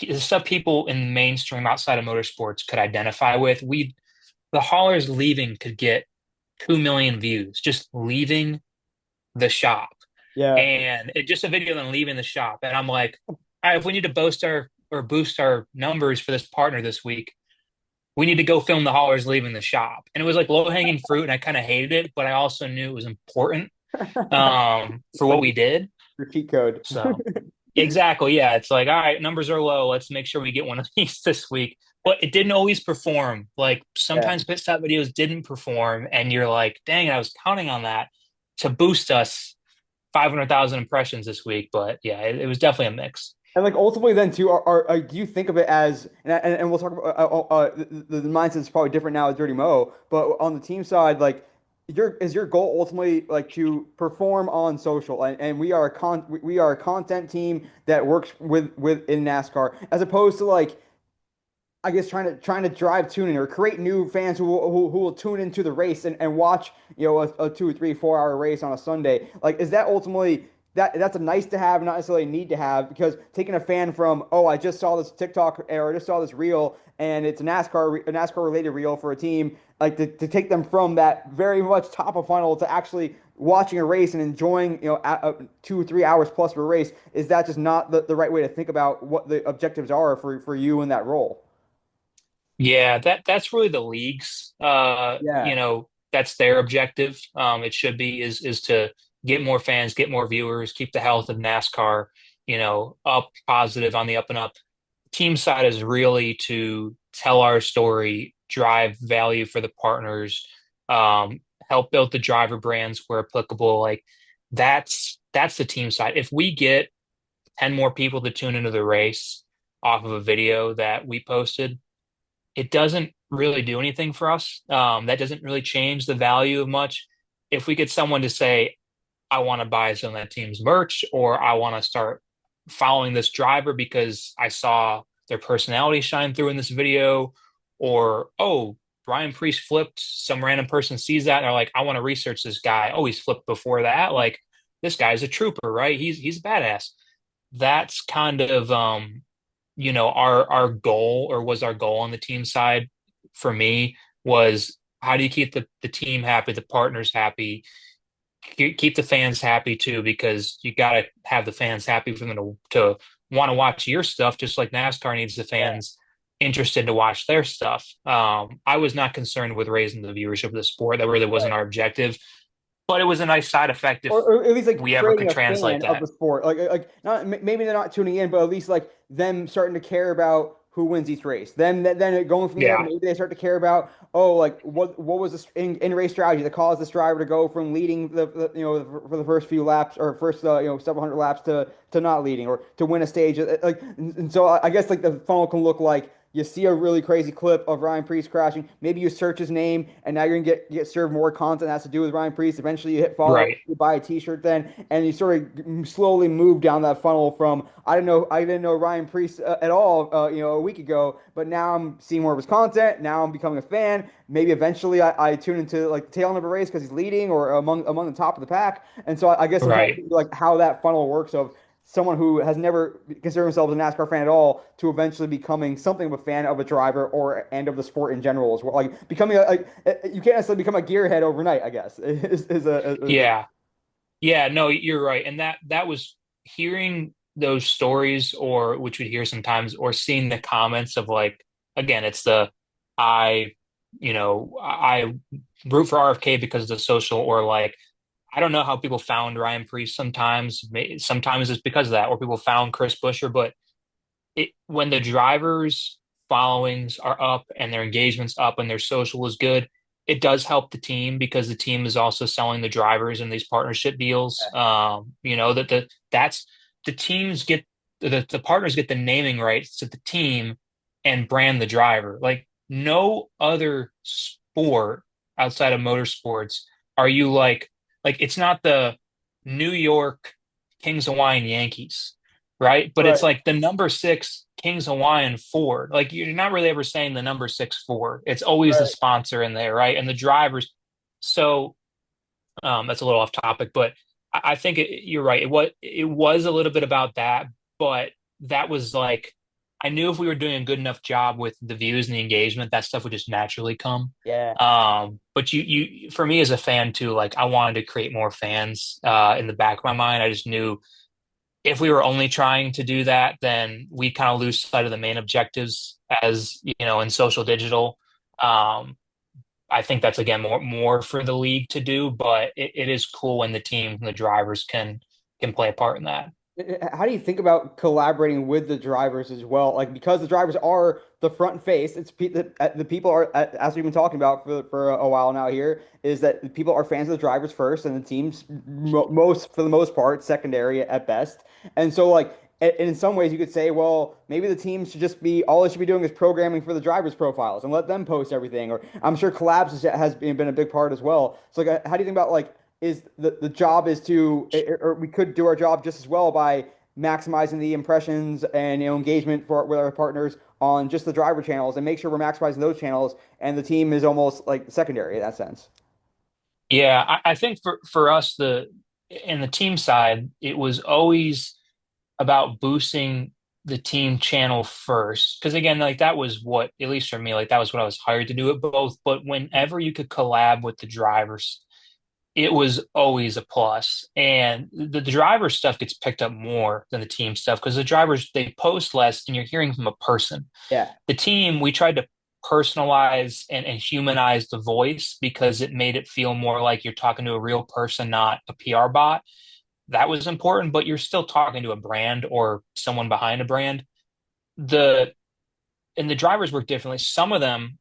the stuff people in mainstream outside of motorsports could identify with. The haulers leaving could get 2 million views, just leaving the shop. Yeah. And it just a video of them leaving the shop. And I'm like, all right, if we need to boost our numbers for this partner this week, we need to go film the haulers leaving the shop. And it was like low hanging fruit, and I kind of hated it, but I also knew it was important for what Like we did. your cheat code. So exactly. Yeah. It's like, all right, numbers are low. Let's make sure we get one of these this week. But it didn't always perform. Like Yeah. sometimes pit stop videos didn't perform, and you're like, dang, I was counting on that to boost us 500,000 impressions this week. But yeah, it was definitely a mix. And like ultimately, then too, do you think of it as and we'll talk about the mindset is probably different now with Dirty Mo, but on the team side, like your goal ultimately like to perform on social, and we are a content team that works with in NASCAR as opposed to like I guess trying to drive tuning or create new fans who will tune into the race and watch a 2, 3, 4 hour race on a Sunday. Like, is that ultimately that's a nice to have, not necessarily a need to have? Because taking a fan from I just saw this TikTok or I just saw this reel and it's a NASCAR related reel for a team, like to take them from that very much top of funnel to actually watching a race and enjoying 2, 3 hours plus of a race. Is that just not the right way to think about what the objectives are for you in that role? Yeah, that's really the league's Yeah, that's their objective. It should be is to get more fans, get more viewers, keep the health of NASCAR, up positive on the up and up. Team side is really to tell our story, drive value for the partners, help build the driver brands where applicable. Like that's the team side. If we get 10 more people to tune into the race off of a video that we posted, it doesn't really do anything for us. That doesn't really change the value of much. If we get someone to say, I want to buy some of that team's merch, or I want to start following this driver because I saw their personality shine through in this video, or, oh, Brian Priest flipped, some random person sees that and they're like, I want to research this guy. Oh, he's flipped before that. Like, this guy's a trooper, right? He's a badass. That's kind of our goal, or was our goal on the team side for me, was how do you keep the team happy, the partners happy, keep the fans happy too, because you got to have the fans happy for them to want to watch your stuff, just like NASCAR needs the yeah, fans interested to watch their stuff. I was not concerned with raising the viewership of the sport. That really wasn't right. our objective, but it was a nice side effect if Or at least like we ever creating could a translate fan of that. the sport. Like not maybe they're not tuning in, but at least like them starting to care about who wins each race. Then going from there, Yeah, maybe they start to care about like what was this in race strategy that caused this driver to go from leading for the first few laps or first several hundred laps to not leading or to win a stage. Like and so I guess like the funnel can look like. You see a really crazy clip of Ryan Priest crashing. Maybe you search his name, and now you're gonna get served more content that has to do with Ryan Priest. Eventually, you hit follow, right, you buy a T-shirt, then, and you sort of slowly move down that funnel from I didn't know Ryan Priest at all, a week ago, but now I'm seeing more of his content. Now I'm becoming a fan. Maybe eventually I tune into like the tail end of a race because he's leading or among the top of the pack. And so I guess I'm trying to right. think like how that funnel works of someone who has never considered themselves a NASCAR fan at all to eventually becoming something of a fan of a driver or and of the sport in general as well. Like becoming like you can't necessarily become a gearhead overnight, I guess. Yeah. Yeah, no, you're right. And that was hearing those stories, or which we'd hear sometimes, or seeing the comments of like, again, it's the I, I root for RFK because of the social, or like I don't know how people found Ryan Priest sometimes. Sometimes it's because of that, or people found Chris Buescher. But when the drivers' followings are up and their engagement's up and their social is good, it does help the team because the team is also selling the drivers in these partnership deals. That's the teams get the partners get the naming rights to the team and brand the driver. Like no other sport outside of motorsports are you like it's not the New York Kings Hawaiian Yankees, right? But it's Right. like the number six Kings Hawaiian Ford. Like you're not really ever saying the number six Ford. It's always the Right. sponsor in there, right? And the drivers. So that's a little off topic, but I think you're right. It was a little bit about that, but that was like I knew if we were doing a good enough job with the views and the engagement, that stuff would just naturally come. Yeah. But you for me as a fan too, like I wanted to create more fans in the back of my mind. I just knew if we were only trying to do that, then we kind of lose sight of the main objectives as, in social digital. Um, I think that's again more for the league to do, but it is cool when the team and the drivers can play a part in that. How do you think about collaborating with the drivers as well? Like because the drivers are the front face, the people are as we've been talking about for a while now here is that the people are fans of the drivers first and the teams most for the most part secondary at best. And so like and in some ways you could say, well, maybe the teams should just be all they should be doing is programming for the drivers' profiles and let them post everything. Or I'm sure collabs has been a big part as well. So like, how do you think about like is the job is to or we could do our job just as well by maximizing the impressions and engagement for with our partners on just the driver channels and make sure we're maximizing those channels and the team is almost like secondary in that sense. Yeah, I think for us the in the team side, it was always about boosting the team channel first. Because again, like that was what, at least for me, like that was what I was hired to do it both. But whenever you could collab with the drivers, it was always a plus. And the driver stuff gets picked up more than the team stuff because the drivers they post less and you're hearing from a person. Yeah. The team, we tried to personalize and humanize the voice because it made it feel more like you're talking to a real person, not a PR bot. That was important, but you're still talking to a brand or someone behind a brand. The and the drivers work differently. Some of them,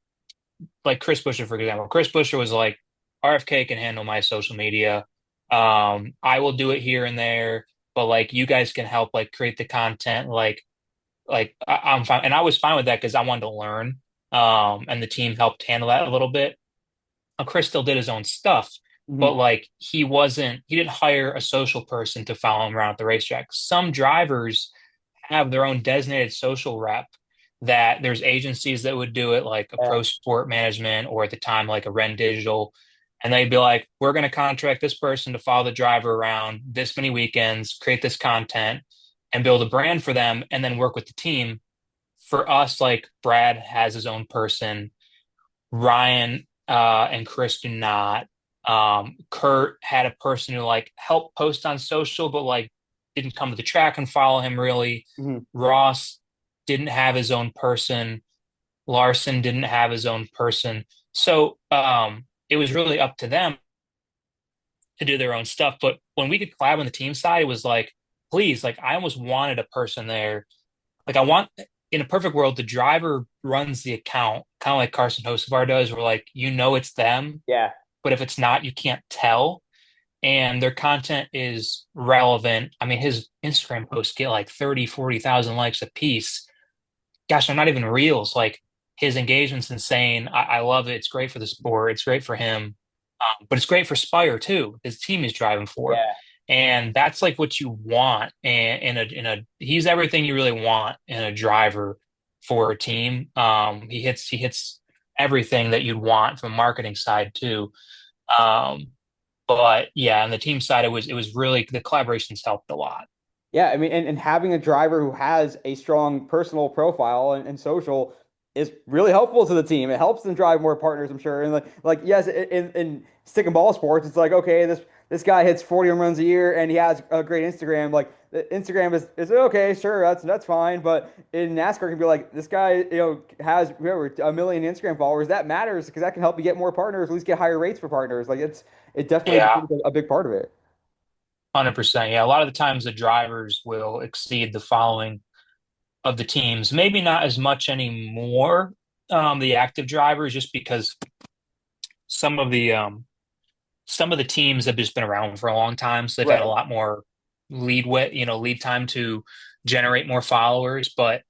like Chris Buescher, for example, Chris Buescher was like, RFK can handle my social media. I will do it here and there, but like you guys can help like create the content. I'm fine, and I was fine with that because I wanted to learn. And the team helped handle that a little bit. Chris still did his own stuff, but Hmm. like he didn't hire a social person to follow him around at the racetrack. Some drivers have their own designated social rep that there's agencies that would do it, like a Yeah. Pro Sport Management or at the time like a Ren Digital. And they'd be like, we're going to contract this person to follow the driver around this many weekends, create this content, and build a brand for them, and then work with the team. For us, like Brad has his own person, Ryan and Chris do not. Kurt had a person who like helped post on social, but like didn't come to the track and follow him really. Hmm. Ross didn't have his own person. Larson didn't have his own person. So it was really up to them to do their own stuff. But when we could collab on the team side, it was like, please, like I almost wanted a person there. Like I want in a perfect world, the driver runs the account, kind of like Carson Hocevar does, where like you know it's them, Yeah. but if it's not, you can't tell. And their content is relevant. I mean, his Instagram posts get like 30, 40,000 likes a piece. Gosh, they're not even reels. Like his engagement's insane. I love it. It's great for the sport. It's great for him. But it's great for Spire too. His team is driving for. Yeah. And that's like what you want. And he's everything you really want in a driver for a team. He hits everything that you'd want from a marketing side too. Um, but yeah, on the team side, it was really the collaborations helped a lot. Yeah, I mean, and having a driver who has a strong personal profile and social is really helpful to the team. It helps them drive more partners, I'm sure. And like yes, in stick and ball sports, it's like, okay, this guy hits 40 home runs a year and he has a great Instagram. Like the Instagram is okay, sure, that's fine. But in NASCAR, it can be like this guy, has whatever a million Instagram followers. That matters because that can help you get more partners, at least get higher rates for partners. Like it definitely Yeah, becomes a big part of it. 100%. Yeah, a lot of the times the drivers will exceed the following of the teams. Maybe not as much anymore, the active drivers, just because some of the um, some of the teams have just been around for a long time, so they've had a Right. lot more lead time to generate more followers. But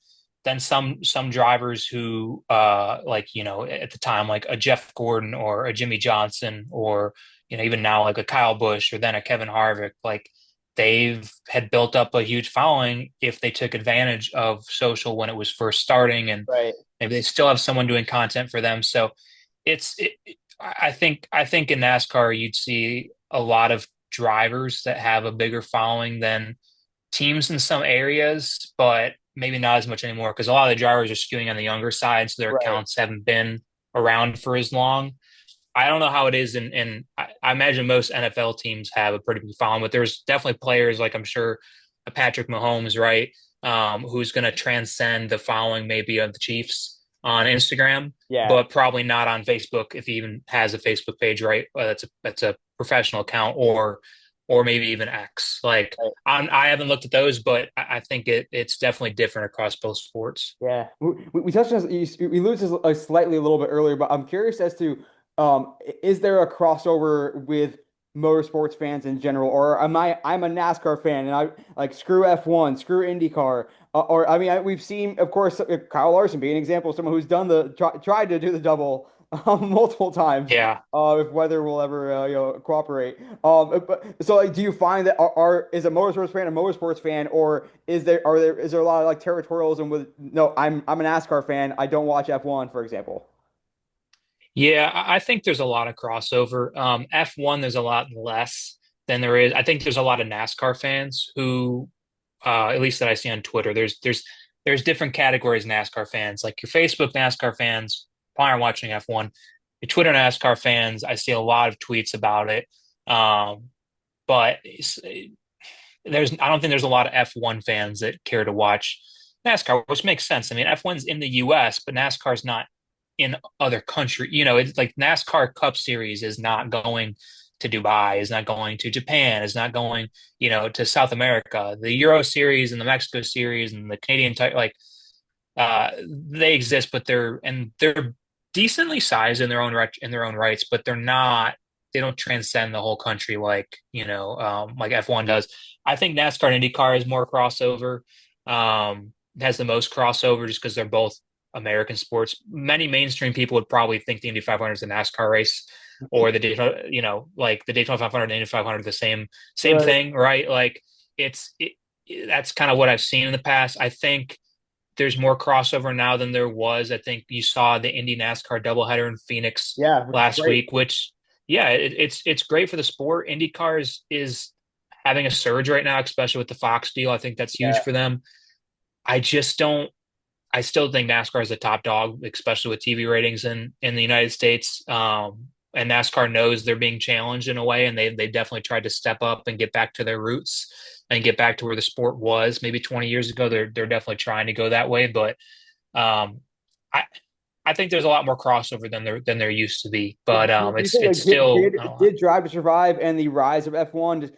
then some drivers who like at the time like a Jeff Gordon or a Jimmy Johnson or even now like a Kyle Busch or then a Kevin Harvick, like they've had built up a huge following if they took advantage of social when it was first starting, and Right. maybe they still have someone doing content for them. So I think in NASCAR you'd see a lot of drivers that have a bigger following than teams in some areas, but maybe not as much anymore because a lot of the drivers are skewing on the younger side, so their Right. accounts haven't been around for as long. I don't know how it is, and I imagine most NFL teams have a pretty big following, but there's definitely players like I'm sure a Patrick Mahomes, right, who's going to transcend the following maybe of the Chiefs on Instagram, Yeah. but probably not on Facebook if he even has a Facebook page, right? That's a professional account, or maybe even X. Like I haven't looked at those, but I think it's definitely different across both sports. Yeah, we touched on we lose this slightly a little bit earlier, but I'm curious as to is there a crossover with motorsports fans in general, or I'm a NASCAR fan and I like screw F1, screw IndyCar, or I mean we've seen of course Kyle Larson be an example of someone who's done tried to do the double multiple times. Yeah. If weather will ever cooperate. But so like, do you find that is a motorsports fan, or is there a lot of like territorialism with no, I'm a NASCAR fan. I don't watch F1, for example. Yeah, I think there's a lot of crossover. F1, there's a lot less than there is. I think there's a lot of NASCAR fans who, at least that I see on Twitter, there's different categories of NASCAR fans. Like your Facebook NASCAR fans probably aren't watching F1. Your Twitter NASCAR fans, I see a lot of tweets about it. Um, but I don't think there's a lot of F1 fans that care to watch NASCAR, which makes sense. I mean, F1's in the US, but NASCAR's not in other country. It's like NASCAR Cup Series is not going to Dubai, is not going to Japan, is not going, to South America. The Euro Series and the Mexico Series and the Canadian type, like they exist, but they're decently sized in their own rights, but they don't transcend the whole country like F1 does. I think NASCAR and IndyCar is more crossover. Has the most crossover just because they're both American sports. Many mainstream people would probably think the Indy 500 is a NASCAR race, or the Daytona, like the Daytona 500 and Indy 500 the same Right. thing, right? Like that's kind of what I've seen in the past. I think there's more crossover now than there was. I think you saw the Indy NASCAR doubleheader in Phoenix Yeah, which is last great. week, which yeah, it's great for the sport. IndyCar is having a surge right now, especially with the Fox deal. I think that's huge Yeah. for them. I just don't. I still think NASCAR is the top dog, especially with TV ratings in the United States. And NASCAR knows they're being challenged in a way, and they definitely tried to step up and get back to their roots and get back to where the sport was maybe 20 years ago. They're definitely trying to go that way, but um, I I think there's a lot more crossover than there used to be. But Do you think it's like still I don't know. did Drive to Survive and the rise of F1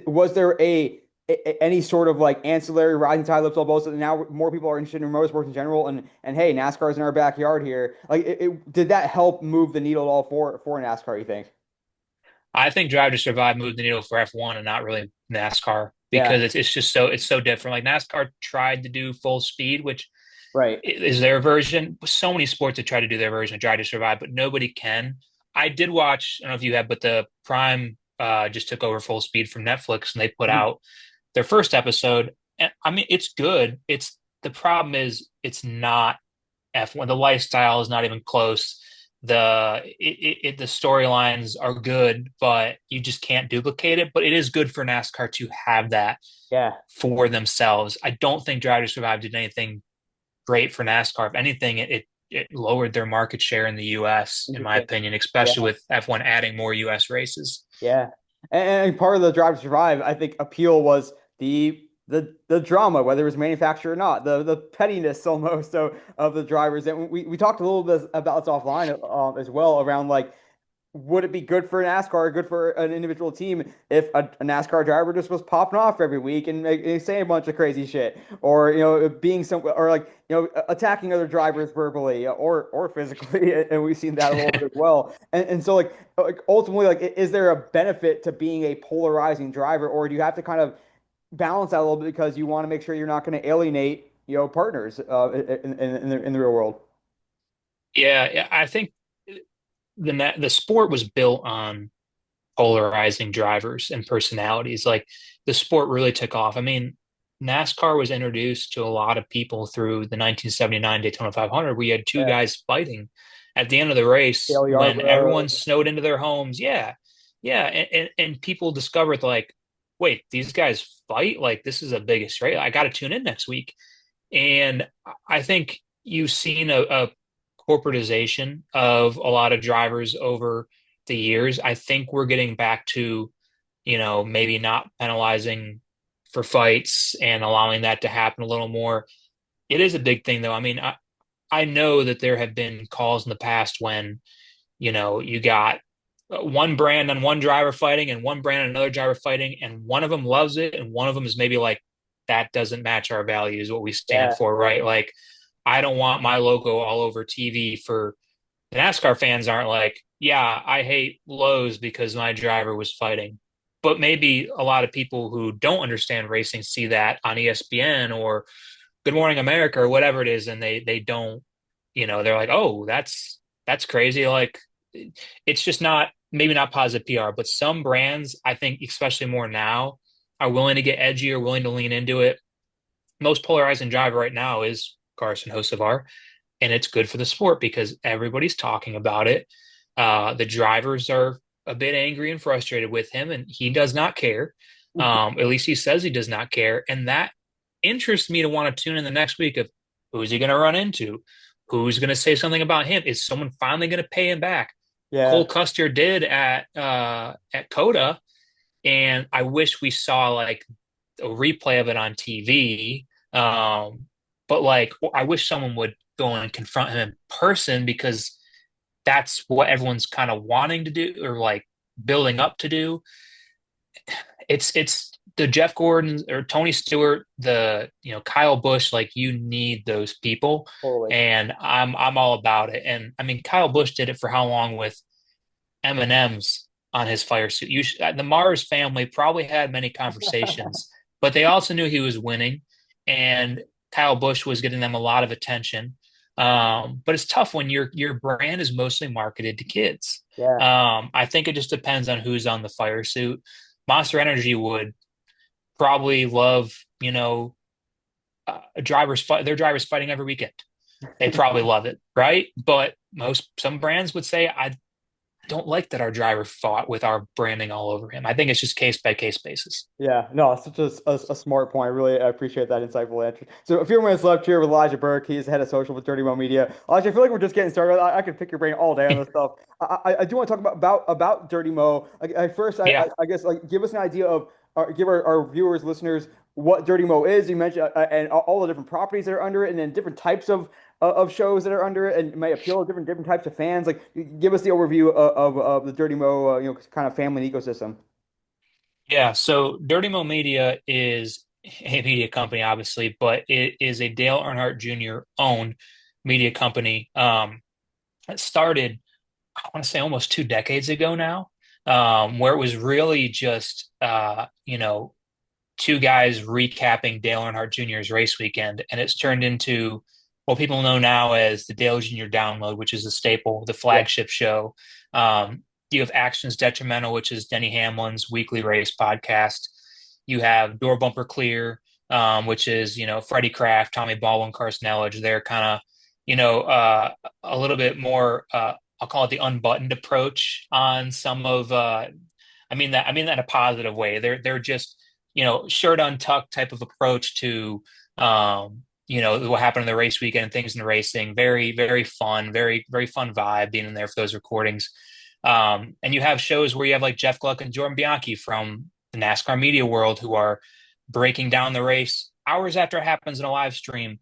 was there any sort of like ancillary rising tide lifts all boats that now more people are interested in motorsports in general and hey, NASCAR's in our backyard here. Like did that help move the needle at all for NASCAR, you think? I think Drive to Survive moved the needle for F1 and not really NASCAR Yeah, because it's so different. Like NASCAR tried to do full speed, which right. is their version. So many sports that try to do their version of Drive to Survive, but nobody can. I did watch, I don't know if you have, but the Prime just took over full speed from Netflix and they put Mhm. out their first episode. And I mean, it's good. It's the problem is it's not F1. The lifestyle is not even close. The storylines are good, but you just can't duplicate it. But it is good for NASCAR to have that Yeah. for themselves. I don't think Drive to Survive did anything great for NASCAR. If anything, it lowered their market share in the U.S. in my Interesting. opinion, Yeah. especially with F1 adding more U.S. races. Yeah. And part of the Drive to Survive, I think, appeal was the drama, whether it was manufactured or not, the pettiness almost of the drivers. And we talked a little bit about this offline as well around like would it be good for NASCAR, good for an individual team if a NASCAR driver just was popping off every week and saying a bunch of crazy shit, or being some, or like attacking other drivers verbally or physically, and we've seen that a little bit as well. And so like ultimately, like is there a benefit to being a polarizing driver, or do you have to kind of balance that a little bit because you want to make sure you're not going to alienate partners in the real world? Yeah, I think the sport was built on polarizing drivers and personalities. Like the sport really took off. I mean, NASCAR was introduced to a lot of people through the 1979 Daytona 500. We had two Yeah, guys fighting at the end of the race Dale when everyone Yarborough. snowed into their homes. Yeah, yeah, and people discovered like, wait, these guys fight? Like this is the biggest race. I got to tune in next week. And I think you've seen a corporatization of a lot of drivers over the years. I think we're getting back to, maybe not penalizing for fights and allowing that to happen a little more. It is a big thing, though. I mean, I know that there have been calls in the past when, you got one brand and one driver fighting and one brand and another driver fighting, and one of them loves it and one of them is maybe like, that doesn't match our values, what we stand Yeah. for, right? Like, I don't want my logo all over TV. For the NASCAR fans aren't like, yeah, I hate Lowe's because my driver was fighting. But maybe a lot of people who don't understand racing see that on ESPN or Good Morning America or whatever it is, and they don't, they're like, oh, that's crazy. Like, it's just not, maybe not positive PR, but some brands, I think, especially more now, are willing to get edgy or willing to lean into it. Most polarizing driver right now is Carson Hocevar, and it's good for the sport because everybody's talking about it. The drivers are a bit angry and frustrated with him, and he does not care. At least he says he does not care, and that interests me to want to tune in the next week of who's he going to run into, who's going to say something about him. Is someone finally going to pay him back? Yeah. Cole Custer did at Coda, and I wish we saw like a replay of it on TV. But like, I wish someone would go and confront him in person because that's what everyone's kind of wanting to do or like building up to do. It's the Jeff Gordon or Tony Stewart, the Kyle Busch. Like, you need those people, Totally. and I'm all about it. And I mean, Kyle Busch did it for how long with M&Ms on his fire suit? The Mars family probably had many conversations, but they also knew he was winning, and Kyle Busch was getting them a lot of attention. But it's tough when your brand is mostly marketed to kids. Yeah. I think it just depends on who's on the fire suit. Monster Energy would probably love, their drivers fighting every weekend. They probably love it, right? But some brands would say, I don't like that our driver fought with our branding all over him. I think it's just case by case basis. Yeah, no, it's such a smart point. I really appreciate that insightful answer. So a few minutes left here with Elijah Burke. He's head of social with Dirty Mo Media. Elijah, I feel like we're just getting started. I could pick your brain all day on this stuff. I do want to talk about Dirty Mo. First, Yeah. I guess like give us an idea of give our viewers, listeners, what Dirty Mo is. You mentioned and all the different properties that are under it, and then different types of shows that are under it, and may appeal to different types of fans. Like, give us the overview of the Dirty Mo, kind of family and ecosystem. Yeah. So Dirty Mo Media is a media company, obviously, but it is a Dale Earnhardt Jr. owned media company. It started, I want to say, almost 2 decades ago now, where it was really just, two guys recapping Dale Earnhardt Jr.'s race weekend, and it's turned into what people know now as the Dale Jr. Download, which is a staple, the Yeah. flagship show. You have Actions Detrimental, which is Denny Hamlin's weekly race podcast. You have Door Bumper Clear, which is Freddie Kraft, Tommy Baldwin, Carson Elledge. They're kind of a little bit more. I'll call it the unbuttoned approach on some of. I mean that in a positive way. They're just shirt untucked type of approach to what happened in the race weekend and things in the racing. Very, very fun, very, very fun vibe being in there for those recordings. And you have shows where you have like Jeff Gluck and Jordan Bianchi from the NASCAR media world who are breaking down the race hours after it happens in a live stream.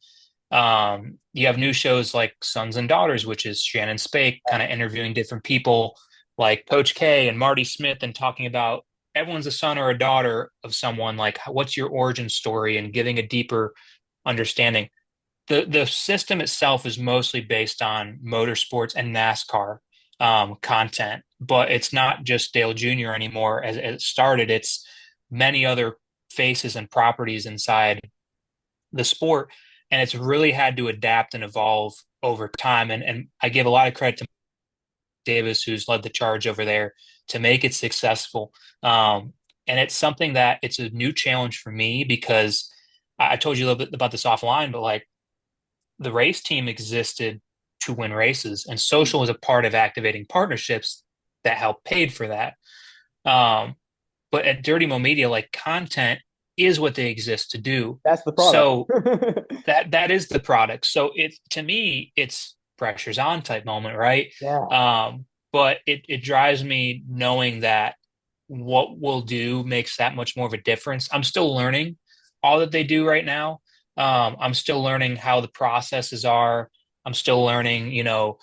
You have new shows like Sons and Daughters, which is Shannon Spake kind of interviewing different people like Coach K and Marty Smith and talking about everyone's a son or a daughter of someone, like what's your origin story, and giving a deeper understanding. The system itself is mostly based on motorsports and NASCAR content, but it's not just Dale Jr. anymore. As it started, it's many other faces and properties inside the sport, and it's really had to adapt and evolve over time. And I give a lot of credit to Davis, who's led the charge over there to make it successful. And it's something that it's a new challenge for me because I told you a little bit about this offline, but like the race team existed to win races, and social was a part of activating partnerships that helped paid for that. Um, but at Dirty Mo Media, like content is what they exist to do. That's the product. So that is the product. So it to me, it's pressure's on type moment, right? Yeah. But it drives me knowing that what we'll do makes that much more of a difference. I'm still learning all that they do right now. I'm still learning how the processes are. I'm still learning, how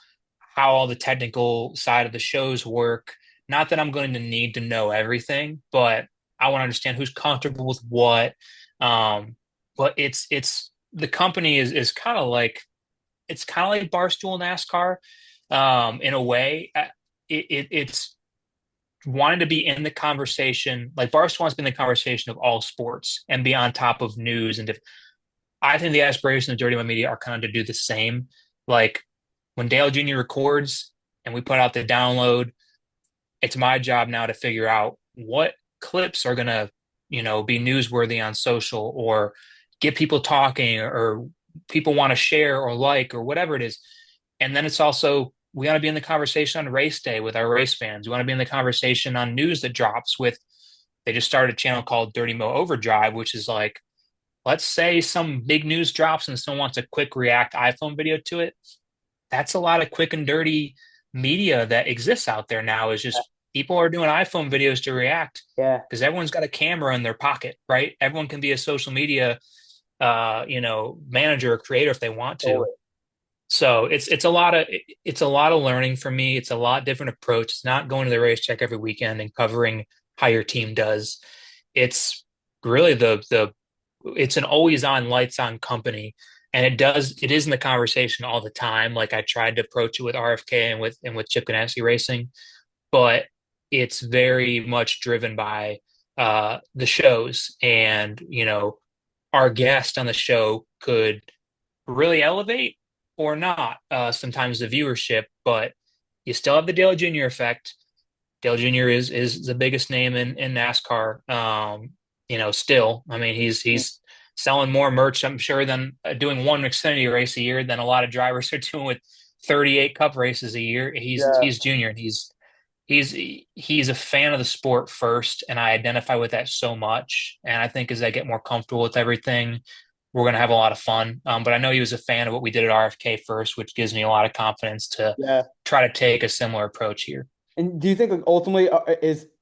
all the technical side of the shows work. Not that I'm going to need to know everything, but I want to understand who's comfortable with what. Um, but it's the company is kind of like it's kind of like Barstool NASCAR, in a way. It's wanted to be in the conversation, like Barstool wants to be in the conversation of all sports and be on top of news. And if I think the aspirations of Dirty My Media are kind of to do the same. Like when Dale Jr. records and we put out the download, it's my job now to figure out what clips are gonna, be newsworthy on social or get people talking or people want to share or like or whatever it is. And then it's also we want to be in the conversation on race day with our race fans. We want to be in the conversation on news that drops with they just started a channel called Dirty Mo Overdrive, which is like, let's say some big news drops and someone wants a quick react iPhone video to it. That's a lot of quick and dirty media that exists out there now is just people are doing iPhone videos to react Yeah, because everyone's got a camera in their pocket, right? Everyone can be a social media manager or creator if they want to. totally. So it's a lot of learning for me. It's a lot different approach. It's not going to the race check every weekend and covering how your team does. It's really the it's an always on lights on company. And it is in the conversation all the time. Like I tried to approach it with RFK and with Chip Ganassi Racing, but it's very much driven by the shows. And, our guest on the show could really elevate or not sometimes the viewership, but you still have the Dale Jr. effect. Dale Jr. is the biggest name in NASCAR. Still, I mean, he's selling more merch, I'm sure, than doing one Xfinity race a year than a lot of drivers are doing with 38 Cup races a year. Yeah. He's junior and he's he's a fan of the sport first, and I identify with that so much. And I think as I get more comfortable with everything, we're going to have a lot of fun. But I know he was a fan of what we did at RFK first, which gives me a lot of confidence to Yeah. try to take a similar approach here. And do you think like, ultimately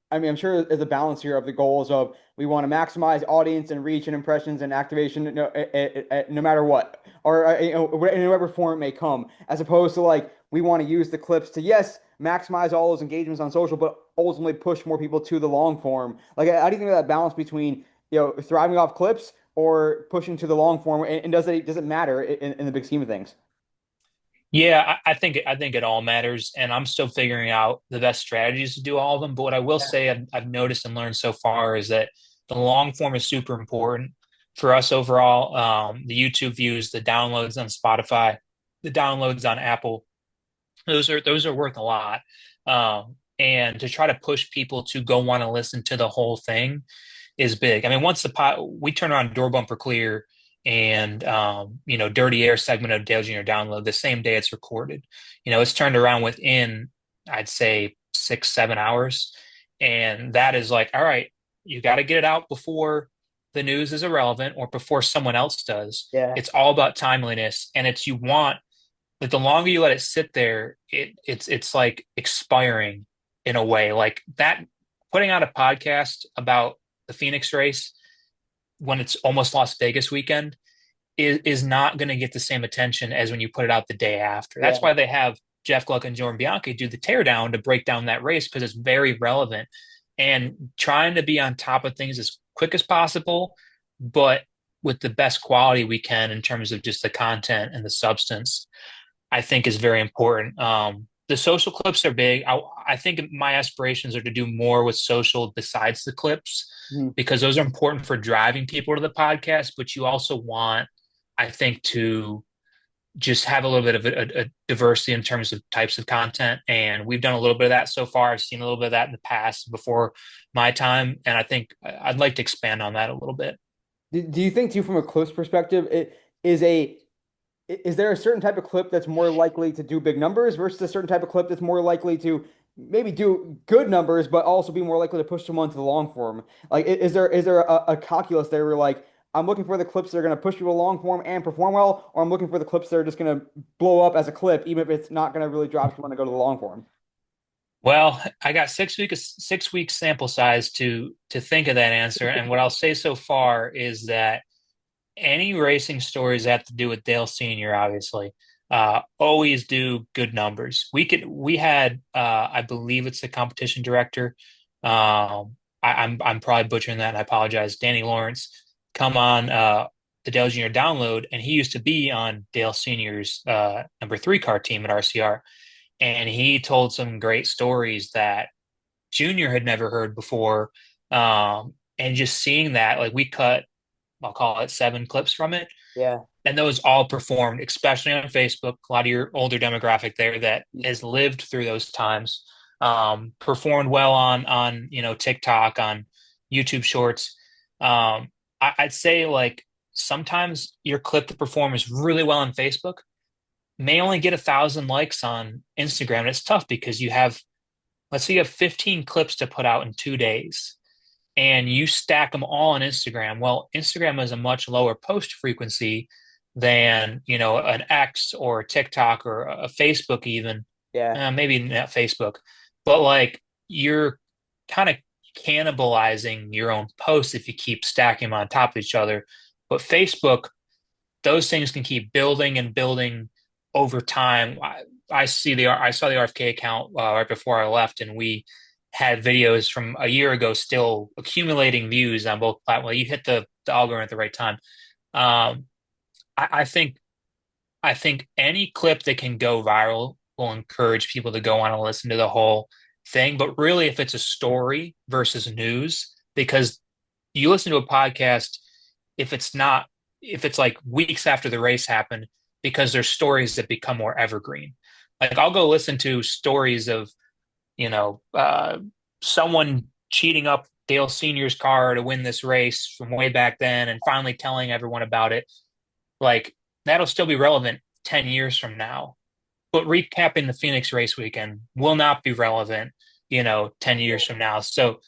I mean, I'm sure there's a balance here of the goals of we want to maximize audience and reach and impressions and activation, no matter what, or in whatever form it may come, as opposed to like we want to use the clips to yes maximize all those engagements on social, but ultimately push more people to the long form. Like, how do you think of that balance between thriving off clips or pushing to the long form, and does it matter in the big scheme of things? Yeah, I think it all matters, and I'm still figuring out the best strategies to do all of them. But what I will say I've noticed and learned so far is that the long form is super important for us overall. The YouTube views, the downloads on Spotify, the downloads on Apple, those are worth a lot. And to try to push people to go want to listen to the whole thing is big. I mean, once we turn on Door Bumper Clear and Dirty Air segment of Dale Jr. Download the same day it's recorded. It's turned around within, I'd say, 6-7 hours, and that is like, all right, you got to get it out before the news is irrelevant or before someone else does. Yeah, It's all about timeliness, and it's you want like the longer you let it sit there, it's like expiring in a way. Like that, putting out a podcast about the Phoenix race when it's almost Las Vegas weekend is not going to get the same attention as when you put it out the day after. yeah, That's why they have Jeff Gluck and Jordan Bianchi do the teardown to break down that race because it's very relevant and trying to be on top of things as quick as possible, but with the best quality we can in terms of just the content and the substance, I think is very important. The social clips are big. I think my aspirations are to do more with social besides the clips Mhm. because those are important for driving people to the podcast. But you also want, I think, to just have a little bit of a diversity in terms of types of content. And we've done a little bit of that so far. I've seen a little bit of that in the past before my time. And I think I'd like to expand on that a little bit. Do you think too, from a clips perspective, it is a is there a certain type of clip that's more likely to do big numbers versus a certain type of clip that's more likely to maybe do good numbers, but also be more likely to push someone to the long form? Like, is there a calculus there where like I'm looking for the clips that are going to push people long form and perform well, or I'm looking for the clips that are just going to blow up as a clip, even if it's not going to really drop someone to go to the long form? Well, I got 6 weeks sample size to think of that answer. And what I'll say so far is that any racing stories have to do with Dale Sr., obviously. always do good numbers. We had I believe it's the competition director. I'm probably butchering that, and I apologize. Danny Lawrence come on the Dale Jr. download, and he used to be on Dale Senior's number 3 car team at RCR, and he told some great stories that Junior had never heard before. And just seeing that, like we cut, I'll call it 7 clips from it, Yeah. and those all performed, especially on Facebook. A lot of your older demographic there that has lived through those times, performed well on TikTok, on YouTube Shorts. I'd say like sometimes your clip that performs really well on Facebook may only get 1,000 likes on Instagram. And it's tough because let's say you have 15 clips to put out in 2 days and you stack them all on Instagram. Well, Instagram has a much lower post frequency than, an X or a TikTok or a Facebook even. Yeah. Maybe not Facebook, but like you're kind of cannibalizing your own posts if you keep stacking them on top of each other. But Facebook, those things can keep building and building over time. I saw the RFK account right before I left, and we had videos from a year ago still accumulating views on both platforms. Well, you hit the algorithm at the right time. Um, I think any clip that can go viral will encourage people to go on and listen to the whole thing. But really, if it's a story versus news, because you listen to a podcast, if it's like weeks after the race happened, because there's stories that become more evergreen. Like I'll go listen to stories of, you know, uh, someone cheating up Dale Senior's car to win this race from way back then and finally telling everyone about it. Like that'll still be relevant 10 years from now. But recapping the Phoenix race weekend will not be relevant, 10 years from now. So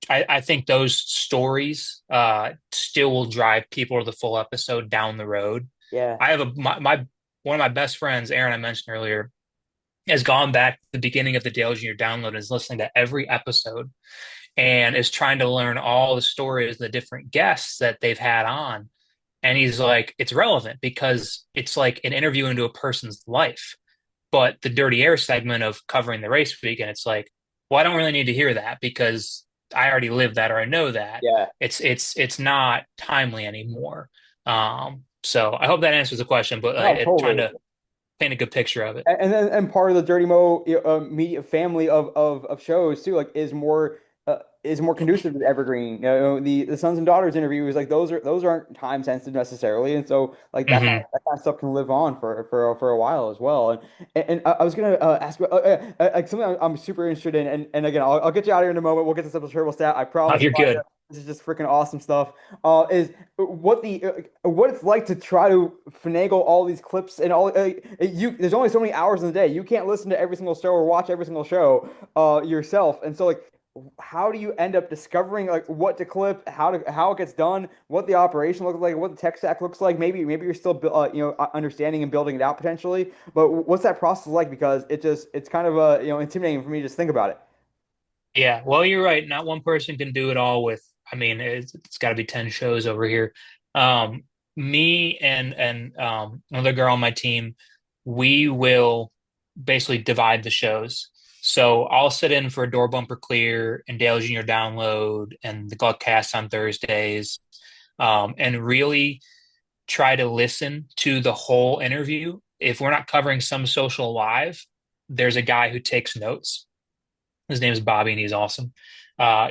I think those stories still will drive people to the full episode down the road. Yeah. I have my one of my best friends, Aaron, I mentioned earlier, has gone back to the beginning of the Dale Jr. download and is listening to every episode and is trying to learn all the stories, the different guests that they've had on. And he's like, it's relevant because it's like an interview into a person's life. But the dirty air segment of covering the race week, and it's like, well, I don't really need to hear that because I already lived that or I know that. Yeah. It's not timely anymore. So I hope that answers the question, but No, trying totally. to paint a good picture of it. And part of the Dirty Mo media family of shows too, like is more conducive to evergreen. The sons and daughters interviews, like those aren't time sensitive necessarily, and so like Hmm. that kind of stuff can live on for a while as well. And I was gonna ask about like something I'm super interested in, and again I'll get you out of here in a moment. We'll get to some triple stat. I Oh, promise. you're good. This is just freaking awesome stuff. Is what it's like to try to finagle all these clips and all there's only so many hours in the day. You can't listen to every single show or watch every single show yourself. And so like how do you end up discovering like what to clip, how it gets done, what the operation looks like, what the tech stack looks like? Maybe you're still understanding and building it out potentially, but what's that process like? Because it's kind of intimidating for me to just think about it. Yeah, well, you're right. Not one person can do it all with, I mean, it's got to be 10 shows over here. Um, Me and another girl on my team, we will basically divide the shows. So I'll sit in for Door Bumper Clear and Dale Jr. Download and the Gluckcast on Thursdays, and really try to listen to the whole interview. If we're not covering some social live, there's a guy who takes notes. His name is Bobby, and he's awesome.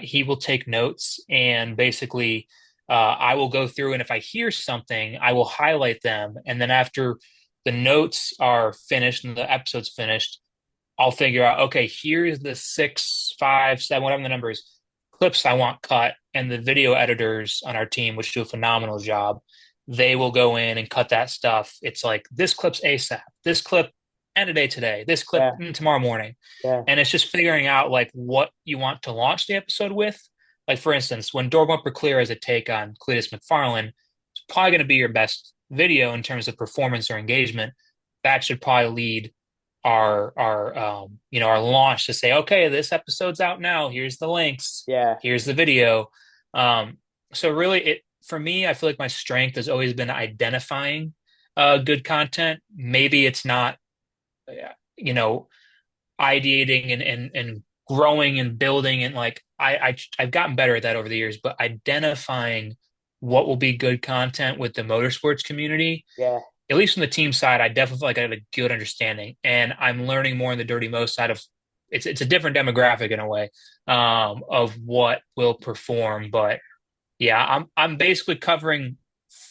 He will take notes, and basically, I will go through, and if I hear something, I will highlight them. And then after the notes are finished and the episode's finished, I'll figure out, okay, here's the 6, 5, 7, whatever the number is, clips I want cut. And the video editors on our team, which do a phenomenal job, they will go in and cut that stuff. It's like this clip's ASAP, this clip end of day today, this clip Yeah, tomorrow morning. yeah, And it's just figuring out like what you want to launch the episode with. Like for instance, when Door Bumper Clear has a take on Cletus McFarland, it's probably going to be your best video in terms of performance or engagement. That should probably lead our launch to say, okay, this episode's out now. Here's the links. yeah, Here's the video. Um, so really, it for me, I feel like my strength has always been identifying good content. Maybe it's not, you know, ideating and growing and building and like I've gotten better at that over the years, but identifying what will be good content with the motorsports community, Yeah. at least from the team side, I definitely like I have a good understanding, and I'm learning more in the Dirty Mo side of it's a different demographic in a way of what will perform. But yeah, I'm basically covering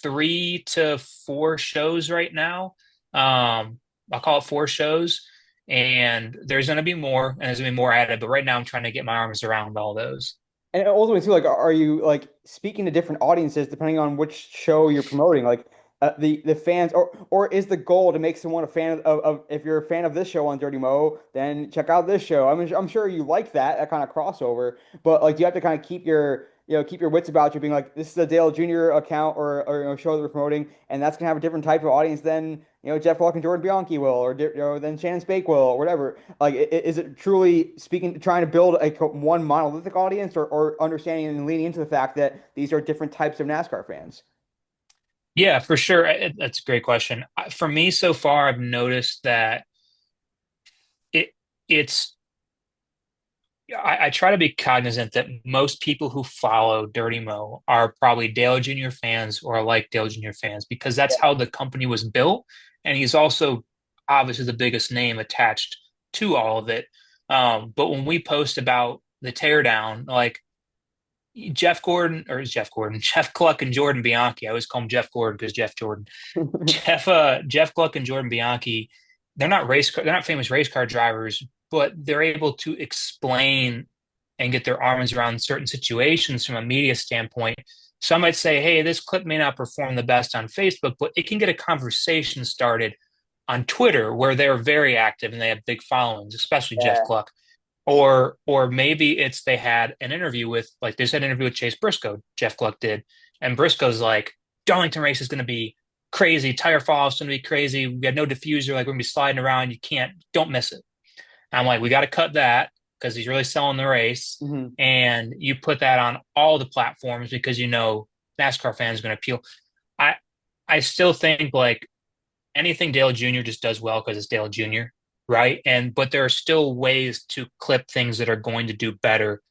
3 to 4 shows right now. I'll call it 4 shows, and there's going to be more, and there's going to be more added. But right now, I'm trying to get my arms around all those. And ultimately too, like, are you like speaking to different audiences depending on which show you're promoting? Like, the fans, or is the goal to make someone a fan of if you're a fan of this show on Dirty Mo, then check out this show. I mean, I'm sure you like that kind of crossover, but like, you have to kind of keep your keep your wits about you, being like, this is a Dale Jr. account or show that we're promoting, and that's gonna have a different type of audience than Jeff Gluck and Jordan Bianchi will, or than Shannon Spake will, or whatever. Like, is it truly speaking, trying to build one monolithic audience, or understanding and leaning into the fact that these are different types of NASCAR fans? Yeah, for sure. That's a great question. For me, so far, I've noticed that it it's I try to be cognizant that most people who follow Dirty Mo are probably Dale Jr. fans or like Dale Jr. fans because that's how the company was built. And he's also obviously the biggest name attached to all of it. But when we post about the teardown, like Jeff Gordon, Jeff Gluck and Jordan Bianchi, I always call him Jeff Gordon because Jeff Jordan. Jeff Gluck and Jordan Bianchi, they're not famous race car drivers, but they're able to explain and get their arms around certain situations from a media standpoint. Some might say, hey, this clip may not perform the best on Facebook, but it can get a conversation started on Twitter where they're very active and they have big followings, especially Jeff Yeah. Gluck. Or maybe it's they had an interview with like they said an interview with Chase Briscoe, Jeff Gluck did, and Briscoe's like, Darlington race is going to be crazy, tire fall is going to be crazy. We had no diffuser, like we're going to be sliding around. You can't, don't miss it. I'm like, we got to cut that because he's really selling the race, Hmm. and you put that on all the platforms because NASCAR fans are going to appeal. I I still think like anything Dale Jr. just does well because it's Dale Jr., right? But there are still ways to clip things that are going to do better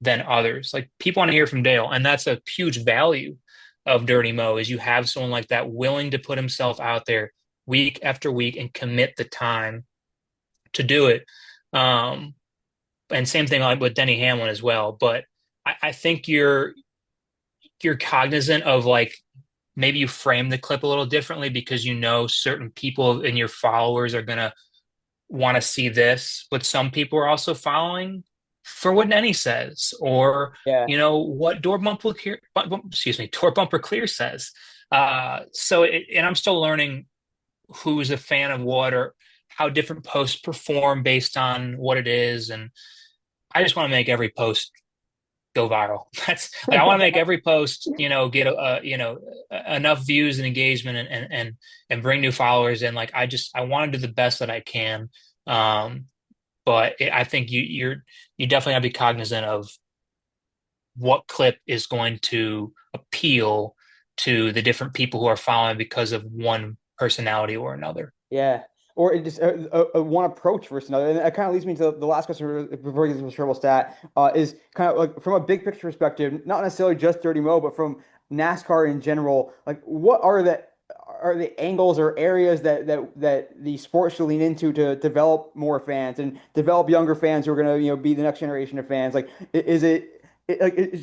than others. Like people want to hear from Dale, and that's a huge value of Dirty Mo is you have someone like that willing to put himself out there week after week and commit the time to do it. Um, and same thing like with Denny Hamlin as well. But I think you're cognizant of like maybe you frame the clip a little differently because certain people in your followers are gonna want to see this, but some people are also following for what Nenny says, or Yeah. what Door Bumper Clear says. And I'm still learning who's a fan of what or how different posts perform based on what it is, and I just want to make every post go viral. That's like I want to make every post, get enough views and engagement and bring new followers. And like I want to do the best that I can. Um, I think you definitely have to be cognizant of what clip is going to appeal to the different people who are following because of one personality or another. Yeah. Or it just one approach versus another. And that kind of leads me to the last question before we get to the triple stat, is kind of like from a big picture perspective, not necessarily just Dirty Mo, but from NASCAR in general. Like, what are the angles or areas that the sport should lean into to develop more fans and develop younger fans who are going to be the next generation of fans? Like, is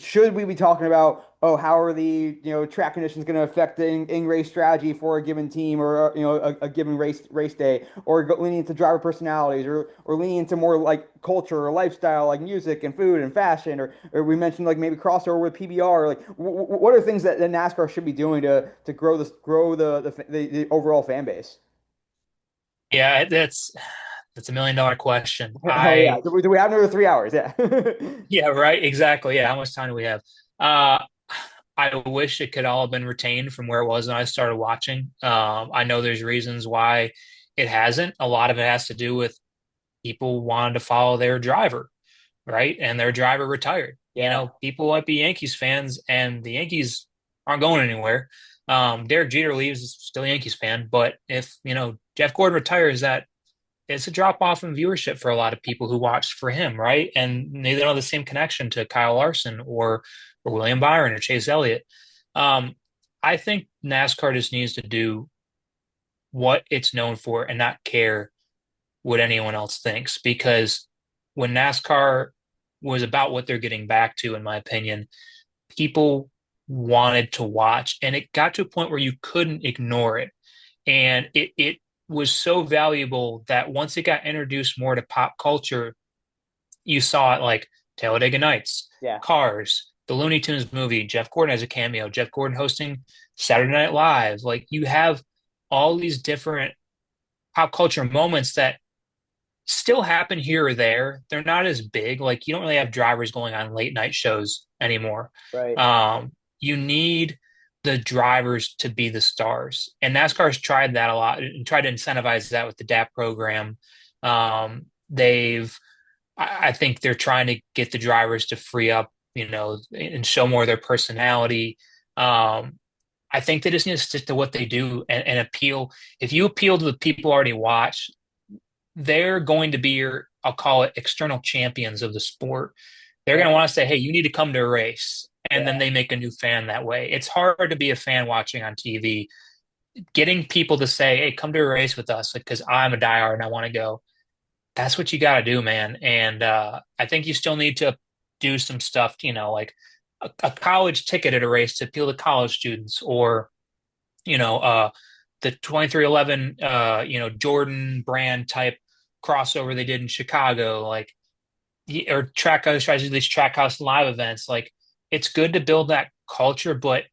should we be talking about, oh, how are the track conditions going to affect the in race strategy for a given team, or a given race day, or leaning into driver personalities, or leaning into more like culture or lifestyle, like music and food and fashion, or we mentioned like maybe crossover with PBR. Like, what are things that NASCAR should be doing to grow the overall fan base? Yeah, that's $1 million question. Oh yeah, do we have another 3 hours? Yeah. Yeah, right. Exactly. Yeah. How much time do we have? Uh, I wish it could all have been retained from where it was when I started watching. I know there's reasons why it hasn't. A lot of it has to do with people wanted to follow their driver, right? And their driver retired. Yeah. People might be Yankees fans, and the Yankees aren't going anywhere. Derek Jeter leaves, is still a Yankees fan, but if Jeff Gordon retires, that it's a drop off in viewership for a lot of people who watched for him, right? And they don't have the same connection to Kyle Larson or William Byron or Chase Elliott. Um, I think NASCAR just needs to do what it's known for and not care what anyone else thinks. Because when NASCAR was about what they're getting back to, in my opinion, people wanted to watch, and it got to a point where you couldn't ignore it. And it was so valuable that once it got introduced more to pop culture, you saw it like Talladega Nights, Yeah. Cars, the Looney Tunes movie, Jeff Gordon has a cameo, Jeff Gordon hosting Saturday Night Live. Like you have all these different pop culture moments that still happen here or there. They're not as big. Like you don't really have drivers going on late night shows anymore. Right. You need the drivers to be the stars, and NASCAR's tried that a lot and tried to incentivize that with the DAP program. I think they're trying to get the drivers to free up, and show more of their personality. I think they just need to stick to what they do and appeal. If you appeal to the people who already watch, they're going to be your, I'll call it external champions of the sport. They're going to want to say, hey, you need to come to a race. And then they make a new fan that way. It's hard to be a fan watching on TV. Getting people to say, hey, come to a race with us because I'm a diehard and I want to go. That's what you got to do, man. And I think you still need to do some stuff, like a college ticket at a race to appeal to college students, or the 2311 Jordan brand type crossover they did in Chicago, like or these Trackhouse live events. Like it's good to build that culture, but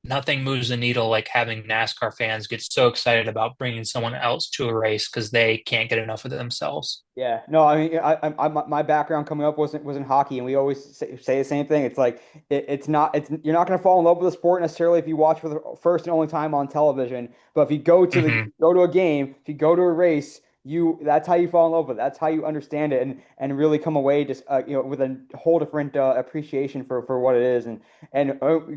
nothing moves the needle like having NASCAR fans get so excited about bringing someone else to a race because they can't get enough of it themselves. Yeah, no, I mean, my background coming up was in hockey, and we always say the same thing. It's like it's you're not going to fall in love with the sport necessarily if you watch for the first and only time on television. But if you Hmm. go to a game, if you go to a race, that's how you fall in love with it. That's how you understand it, and really come away just with a whole different appreciation for what it is, and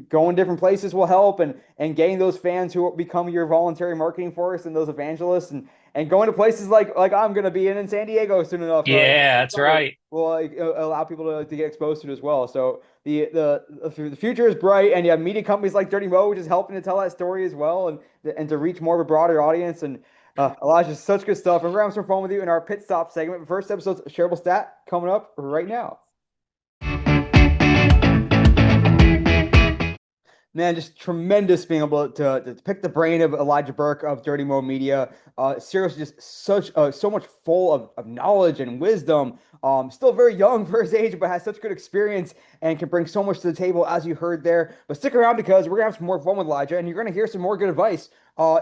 going different places will help, and getting those fans who become your voluntary marketing force and those evangelists and going to places like I'm going to be in San Diego soon enough Yeah, this that's summer right. will allow people to get exposed to it as well. So the future is bright, and you have media companies like Dirty Mo, which is helping to tell that story as well, and to reach more of a broader audience. And Elijah, such good stuff. And we're having some fun with you in our pit stop segment. First episode's shareable stat coming up right now. Man, just tremendous being able to pick the brain of Elijah Burke of Dirty Mo Media. Seriously, just so much full of knowledge and wisdom. Still very young for his age, but has such good experience and can bring so much to the table, as you heard there. But stick around because we're gonna have some more fun with Elijah, and you're gonna hear some more good advice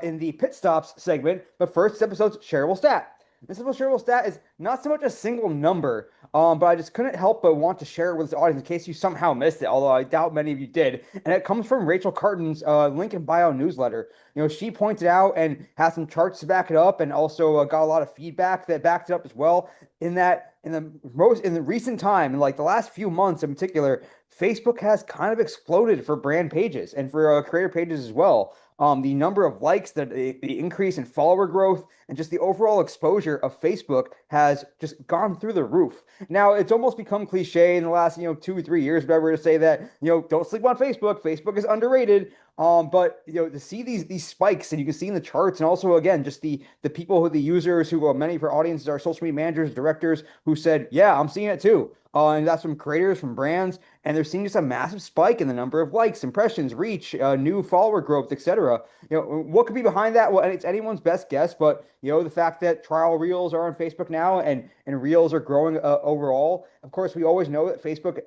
in the pit stops segment. But first, this episode's shareable stat. This episode's shareable stat is not so much a single number, but I just couldn't help but want to share it with the audience in case you somehow missed it, although I doubt many of you did. And it comes from Rachel Carton's link in bio newsletter. She pointed out and has some charts to back it up, and also got a lot of feedback that backed it up as well. In the recent time, in like the last few months in particular, Facebook has kind of exploded for brand pages and for creator pages as well. The number of likes, the increase in follower growth, and just the overall exposure of Facebook has just gone through the roof. Now, it's almost become cliche in the last, 2 or 3 years, whatever, to say that, don't sleep on Facebook. Facebook is underrated. But to see these spikes, and you can see in the charts, and also again, just the people the users who many of our audiences are social media managers, directors who said, yeah, I'm seeing it too. And that's from creators, from brands, and they're seeing just a massive spike in the number of likes, impressions, reach, new follower growth, etc. What could be behind that? Well, it's anyone's best guess, but the fact that trial reels are on Facebook now, and reels are growing overall. Of course, we always know that Facebook,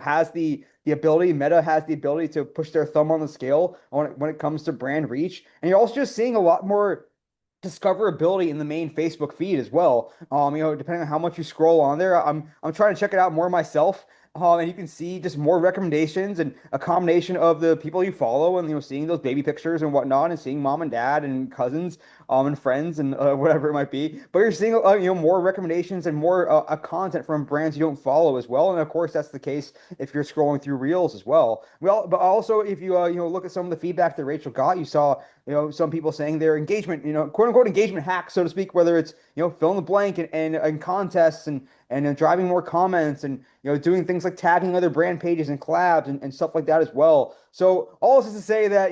has the ability, Meta has the ability to push their thumb on the scale when it comes to brand reach, and you're also just seeing a lot more discoverability in the main Facebook feed as well. Depending on how much you scroll on there, I'm trying to check it out more myself. And you can see just more recommendations and a combination of the people you follow and seeing those baby pictures and whatnot and seeing mom and dad and cousins and friends and whatever it might be. But you're seeing more recommendations and more content from brands you don't follow as well. And of course that's the case if you're scrolling through Reels as well. Well, but also if you look at some of the feedback that Rachel got, you saw some people saying their engagement, quote unquote engagement hacks, so to speak, whether it's fill in the blank and contests and driving more comments and doing things like tagging other brand pages and collabs and stuff like that as well. So all this is to say that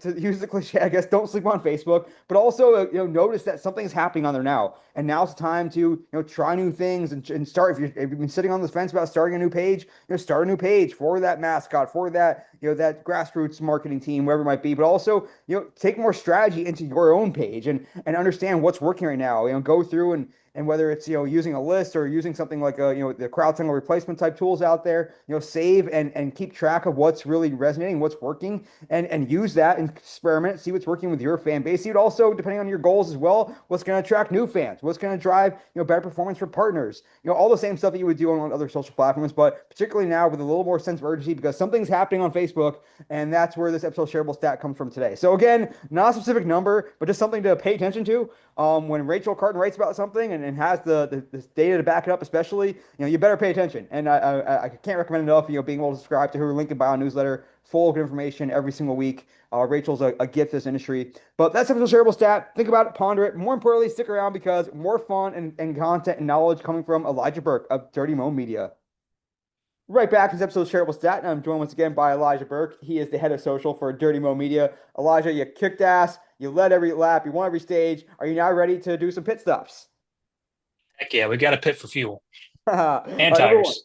to use the cliche, I guess, don't sleep on Facebook, but also notice that something's happening on there now, and now's the time to try new things and start. If you've been sitting on the fence about starting a new page, start a new page for that mascot, for that that grassroots marketing team, wherever it might be. But also take more strategy into your own page and understand what's working right now. Go through and whether it's using a list or using something like the CrowdStudy replacement type tools out there, save and keep track of what's really resonating, what's working, and use that and experiment, see what's working with your fan base. See it also, depending on your goals as well, what's going to attract new fans, what's going to drive better performance for partners, all the same stuff that you would do on other social platforms, but particularly now with a little more sense of urgency because something's happening on Facebook, and that's where this episode shareable stat comes from today. So again, not a specific number, but just something to pay attention to. When Rachel Carton writes about something and has the data to back it up, especially, you better pay attention. And I can't recommend enough, being able to subscribe to her link in bio newsletter, full of information every single week. Rachel's a gift to this industry. But that's episode shareable stat. Think about it, ponder it. More importantly, stick around because more fun and content and knowledge coming from Elijah Burke of Dirty Mo Media. Right back to this episode of Shareable Stat, and I'm joined once again by Elijah Burke. He is the head of social for Dirty Mo Media. Elijah, you kicked ass, you led every lap, you won every stage. Are you now ready to do some pit stops? Heck yeah, we got a pit for fuel and Number one, tires.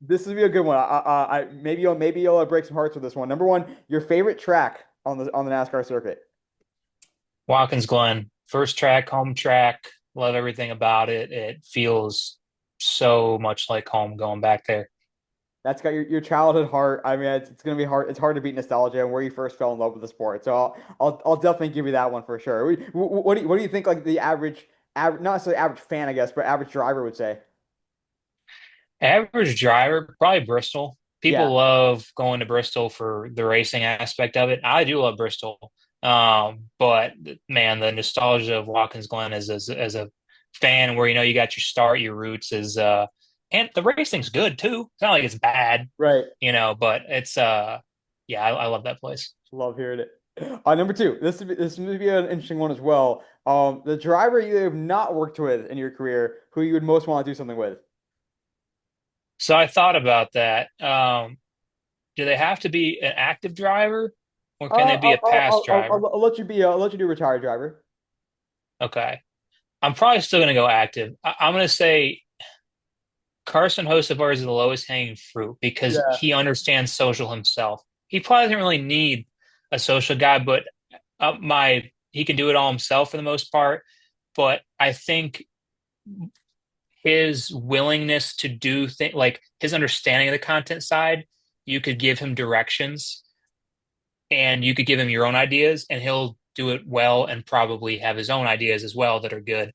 this will be a good one. Maybe you'll break some hearts with this one. Number one, your favorite track on the NASCAR circuit. Watkins Glen, first track, home track. Love everything about it. It feels so much like home going back there. That's got your childhood heart. I mean, it's gonna be hard. It's hard to beat nostalgia and where you first fell in love with the sport. So I'll definitely give you that one for sure. What do you think like the average not necessarily average fan, I guess, but average driver would say? Average driver, probably Bristol. Yeah, People love going to Bristol for the racing aspect of it. I do love Bristol. But man, the nostalgia of Watkins Glen as a fan where you got your start, your roots is and the racing's good too. It's not like it's bad, right. but it's yeah, I love that place. Love hearing it. Number two, this would be an interesting one as well. The driver you have not worked with in your career, who you would most want to do something with. So I thought about that. Do they have to be an active driver or can they be a past driver? I'll let you be. I'll let you do retired driver. Okay. I'm probably still going to go active. I'm going to say Carson Hocevar is the lowest hanging fruit because Yeah. he understands social himself. He probably doesn't really need a social guy, but my he can do it all himself for the most part. But I think his willingness to do things like his understanding of the content side, you could give him directions and you could give him your own ideas and he'll do it well and probably have his own ideas as well that are good.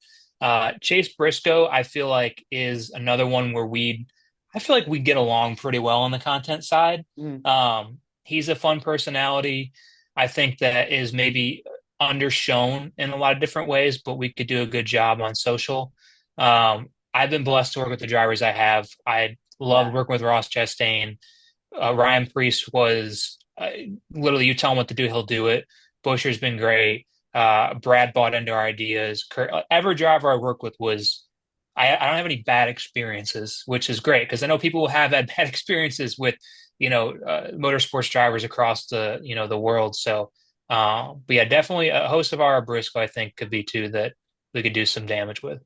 Chase Briscoe, I feel like, is another one where I feel like we get along pretty well on the content side. Mhm. He's a fun personality. I think that is maybe undershown in a lot of different ways, but we could do a good job on social. I've been blessed to work with the drivers I have. I Yeah. loved working with Ross Chastain. Ryan Priest was literally you tell him what to do, he'll do it. Busher's been great. Brad bought into our ideas. Every driver I worked with was I don't have any bad experiences, which is great because I know people have had bad experiences with motorsports drivers across the world. So, but yeah, definitely a host of our Briscoe I think could be two that we could do some damage with.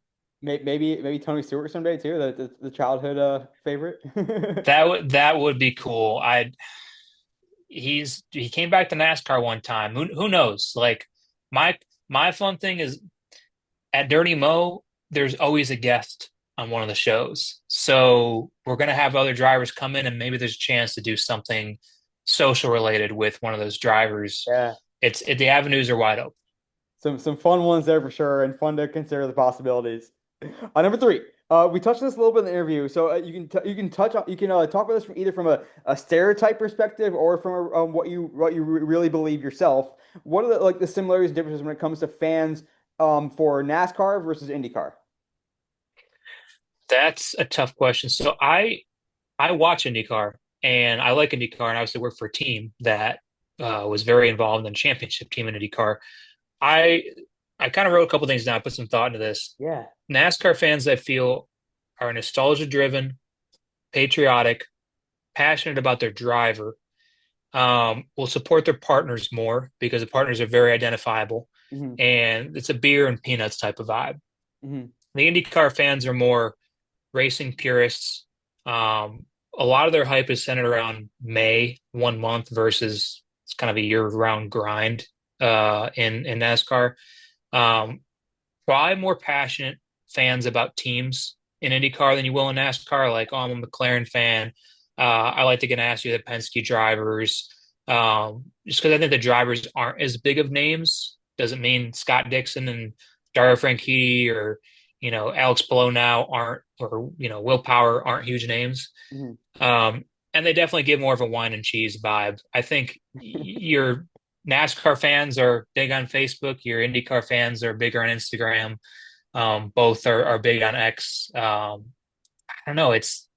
Maybe Tony Stewart someday too. The childhood favorite. That would be cool. He came back to NASCAR one time. Who knows? Like my my fun thing is at Dirty Mo, there's always a guest on one of the shows. So we're gonna have other drivers come in and maybe there's a chance to do something social related with one of those drivers. Yeah. The avenues are wide open. Some fun ones there for sure, and fun to consider the possibilities. Number three, We touched on this a little bit in the interview, so you can touch on you can talk about this from either from a stereotype perspective or from what you really believe yourself. What are the similarities and differences when it comes to fans for NASCAR versus IndyCar? That's a tough question. So I watch IndyCar and I like IndyCar, and I obviously work for a team that was very involved in the championship team in IndyCar. I I kind of wrote a couple things down. I put some thought into this. Yeah. NASCAR fans, I feel, are nostalgia driven, patriotic, passionate about their driver. Will support their partners more because the partners are very identifiable, Hmm. and it's a beer and peanuts type of vibe. Hmm. The IndyCar fans are more racing purists. A lot of their hype is centered around May, 1 month versus it's kind of a year-round grind in NASCAR. Um, Probably more passionate fans about teams in IndyCar than you will in NASCAR. Like, oh, I'm a McLaren fan. I like to get asked you the Penske drivers. Just because I think the drivers aren't as big of names doesn't mean Scott Dixon and Dario Franchitti or Alex Palou now aren't, or Will Power aren't huge names. Hmm. Um, and they definitely give more of a wine and cheese vibe. I think your NASCAR fans are big on Facebook. Your IndyCar fans are bigger on Instagram. Both are big on X. I don't know. It's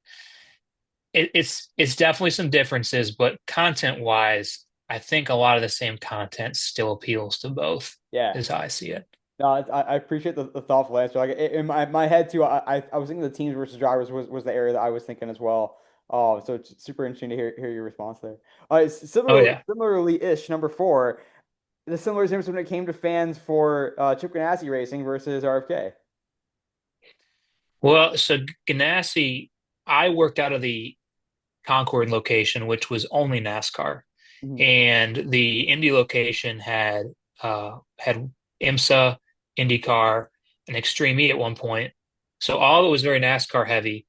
definitely some differences, but content wise, I think a lot of the same content still appeals to both, Yeah. is how I see it. No, I appreciate the thoughtful answer. Like in my head too, I was thinking the teams versus drivers was the area that I was thinking as well. Oh, so it's super interesting to hear your response there. Oh yeah. Similarly ish, number four, the similar difference when it came to fans for Chip Ganassi Racing versus RFK. Well, so Ganassi, I worked out of the Concord location, which was only NASCAR, Hmm. and the Indy location had IMSA, IndyCar, and Extreme E at one point. So all of it was very NASCAR heavy,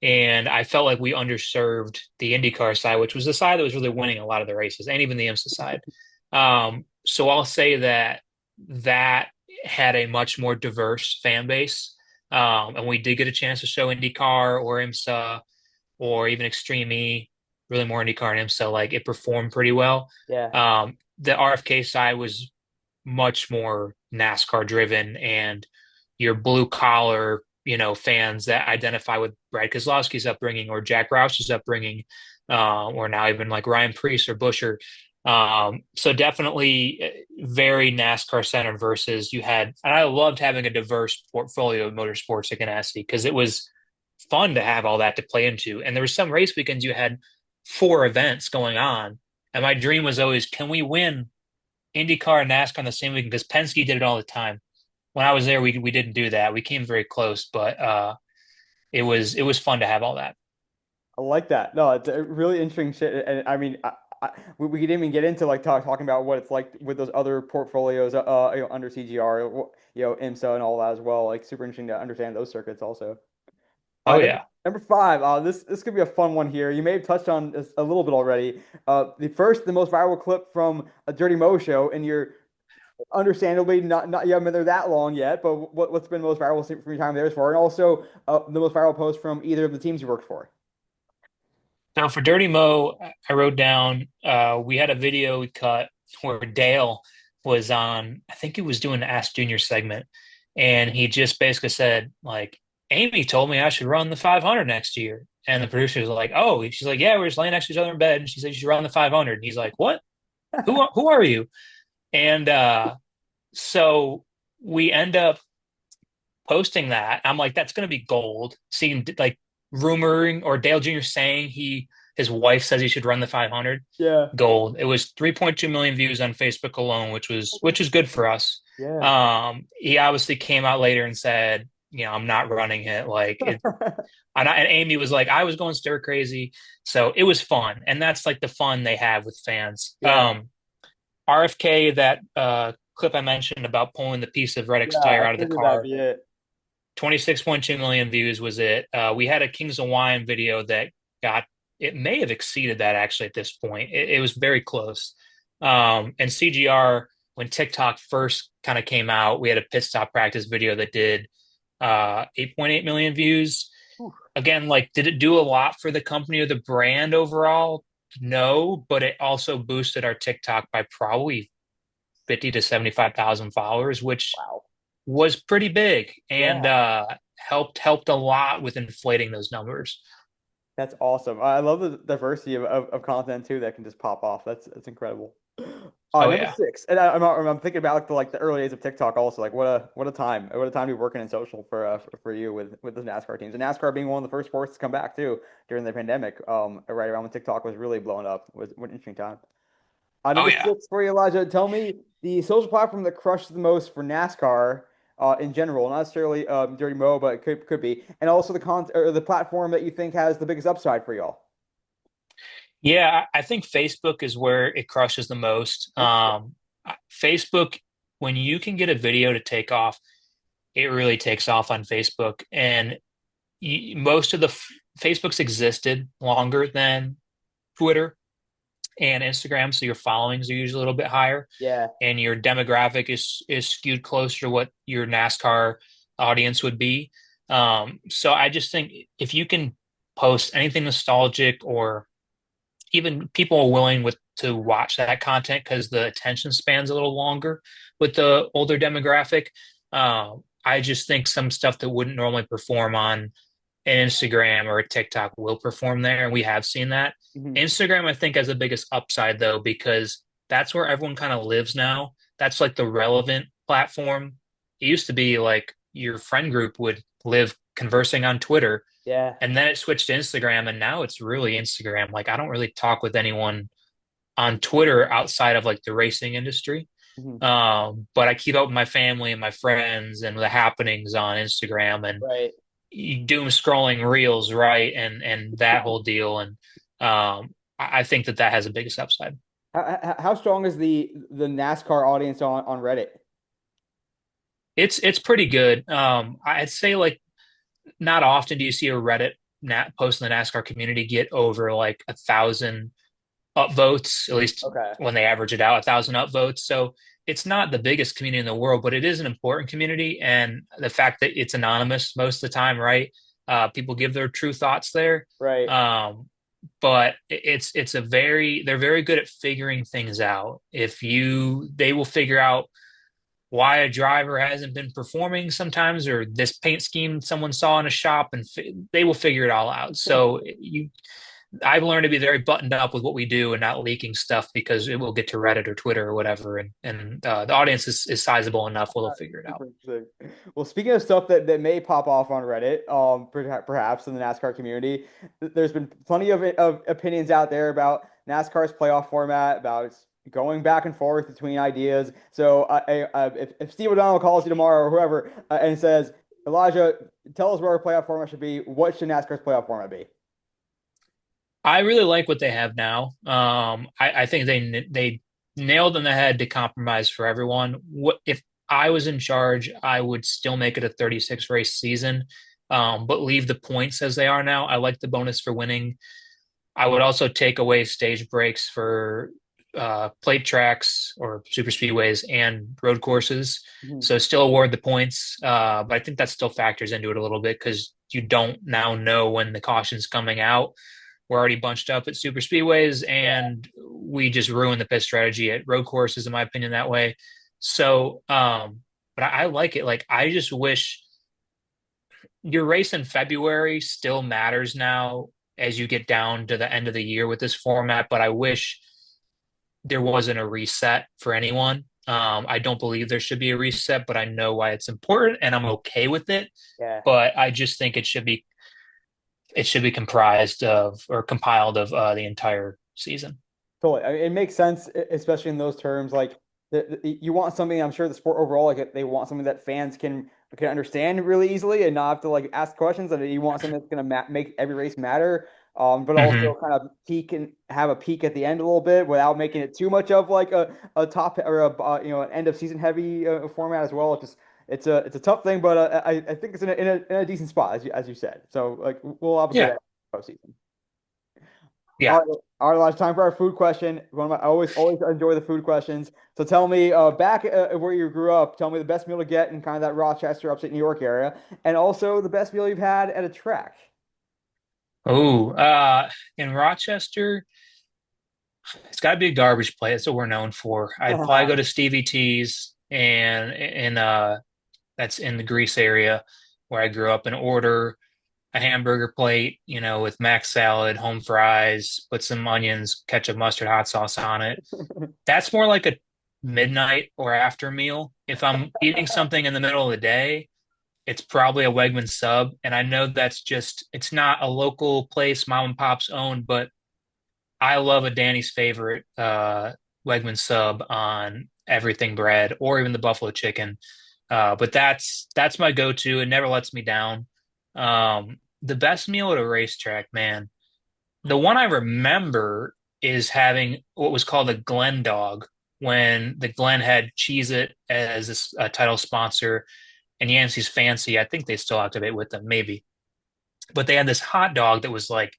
and I felt like we underserved the IndyCar side, which was the side that was really winning a lot of the races, and even the IMSA side. So I'll say that had a much more diverse fan base, and we did get a chance to show IndyCar or IMSA or even Extreme E, really more IndyCar and IMSA. Like it performed pretty well. Yeah. The RFK side was much more NASCAR driven, and your blue collar, fans that identify with Brad Keselowski's upbringing or Jack Roush's upbringing, or now even like Ryan Preece or Busher. So definitely very NASCAR centered versus you had, and I loved having a diverse portfolio of motorsports at Ganassi because it was fun to have all that to play into. And there were some race weekends you had four events going on. And my dream was always, can we win IndyCar and NASCAR on the same weekend? Because Penske did it all the time. When I was there, we didn't do that. We came very close, but it was fun to have all that. I like that. No, it's a really interesting shit. And I mean, we didn't even get into like talking about what it's like with those other portfolios, under CGR, IMSA and all that as well. Like super interesting to understand those circuits also. Oh Number, yeah. number five. This could be a fun one here. You may have touched on this a little bit already. The most viral clip from a Dirty Mo show, and you're understandably not you haven't been there that long yet. But what's been the most viral from your time there as far, and also the most viral post from either of the teams you worked for. So for Dirty Mo, I wrote down we had a video we cut where Dale was on, I think he was doing the Ask Junior segment, and he just basically said, like, Amy told me I should run the 500 next year. And the producer was like, oh, she's like, yeah, we're just laying next to each other in bed. And she said, you should run the 500. And he's like, what? Who are you? And so we end up posting that. I'm like, that's going to be gold. Seeing like rumoring or Dale Jr. saying his wife says he should run the 500. Yeah. Gold. It was 3.2 million views on Facebook alone, which is good for us. Yeah. He obviously came out later and said, I'm not running it. Like it, and Amy was like, I was going stir crazy. So it was fun, and that's like the fun they have with fans. Yeah. RFK, that clip I mentioned about pulling the piece of Red X Yeah. tire I out of the figured that'd car. be it. 26.2 million views was it. We had a Kings of Wine video that it may have exceeded that actually at this point. It was very close. And CGR, when TikTok first kind of came out, we had a pit stop practice video that did 8.8 million views. Whew. Again, like, did it do a lot for the company or the brand overall? No, but it also boosted our TikTok by probably 50 to 75,000 followers, which Wow. was pretty big and Yeah. helped a lot with inflating those numbers. That's awesome. I love the diversity of content too that can just pop off. That's incredible. Oh Number yeah. six, and I'm thinking about like the early days of TikTok also. Like what a time to be working in social for you with the NASCAR teams. And NASCAR being one of the first sports to come back too during the pandemic. Right around when TikTok was really blowing up was an interesting time. Oh Number yeah. six for you, Elijah. Tell me the social platform that crushes the most for NASCAR in general, not necessarily Dirty Mo, but it could be, and also the platform that you think has the biggest upside for y'all. Yeah, I think Facebook is where it crushes the most. Interesting. Facebook, when you can get a video to take off, it really takes off on Facebook. And most of Facebook's existed longer than Twitter and Instagram, so your followings are usually a little bit higher, Yeah. and your demographic is skewed closer to what your NASCAR audience would be. So I just think if you can post anything nostalgic, or even people are willing to watch that content because the attention span's a little longer with the older demographic. I just think some stuff that wouldn't normally perform on an Instagram or a TikTok will perform there, and we have seen that. Mhm. Instagram, I think, has the biggest upside though, because that's where everyone kind of lives now. That's like the relevant platform. It used to be like your friend group would live conversing on Twitter, Yeah. and then it switched to Instagram, and now it's really Instagram. Like, I don't really talk with anyone on Twitter outside of like the racing industry. Mhm. But I keep up with my family and my friends and the happenings on Instagram, and Right. doom scrolling reels, right? And that whole deal. And I think that has the biggest upside. How strong is the NASCAR audience on Reddit? It's pretty good. I'd say, like, not often do you see a Reddit post in the NASCAR community get over like 1,000 upvotes, at least Okay. when they average it out, 1,000 upvotes. So it's not the biggest community in the world, but it is an important community. And the fact that it's anonymous most of the time, right? People give their true thoughts there. Right. But they're very good at figuring things out. They will figure out why a driver hasn't been performing sometimes, or this paint scheme someone saw in a shop, and they will figure it all out. So I've learned to be very buttoned up with what we do and not leaking stuff, because it will get to Reddit or Twitter or whatever, and the audience is sizable enough where they'll figure it out. Super interesting. Well, speaking of stuff that may pop off on Reddit, perhaps in the NASCAR community, there's been plenty of opinions out there about NASCAR's playoff format, about its going back and forth between ideas. So, if Steve O'Donnell calls you tomorrow or whoever and says, Elijah, tell us where our playoff format should be, what should NASCAR's playoff format be? I really like what they have now. I think they nailed on the head to compromise for everyone. What if I was in charge? I would still make it a 36 race season, but leave the points as they are now. I like the bonus for winning. I would also take away stage breaks for plate tracks or super speedways and road courses. Mhm. So still award the points, but I think that still factors into it a little bit, because you don't now know when the caution's coming out. We're already bunched up at super speedways, and we just ruined the pit strategy at road courses, in my opinion, that way. So, but I like it. Like, I just wish your race in February still matters now as you get down to the end of the year with this format, but I wish there wasn't a reset for anyone. I don't believe there should be a reset, but I know why it's important, and I'm okay with it. Yeah. But I just think it should be comprised of, or compiled of, the entire season. Totally. It makes sense, especially in those terms. Like you want something. I'm sure the sport overall, like they want something that fans can understand really easily and not have to like ask questions. And you want something that's going to make every race matter, but Hmm. also kind of peak and have a peak at the end a little bit without making it too much of like a top or a an end of season heavy format as well. It's a tough thing, but I think it's in a decent spot as you said. So like we'll obviously Yeah. that postseason. Yeah. All right, last time for our food question. I always enjoy the food questions. So tell me, back where you grew up, tell me the best meal to get in kind of that Rochester, upstate New York area, and also the best meal you've had at a track. Oh, in Rochester, it's got to be a garbage plate. That's what we're known for. I'd probably go to Stevie T's and that's in the Greece area where I grew up and order a hamburger plate, with mac salad, home fries, put some onions, ketchup, mustard, hot sauce on it. That's more like a midnight or after meal. If I'm eating something in the middle of the day, it's probably a Wegman sub. And I know it's not a local place mom and pop's own, but I love a Danny's favorite Wegman sub on everything bread or even the buffalo chicken. But that's my go-to. It never lets me down. The best meal at a racetrack, man. The one I remember is having what was called a Glen dog when the Glen had Cheez-It as a title sponsor and Yancey's Fancy. I think they still activate with them, maybe. But they had this hot dog that was like,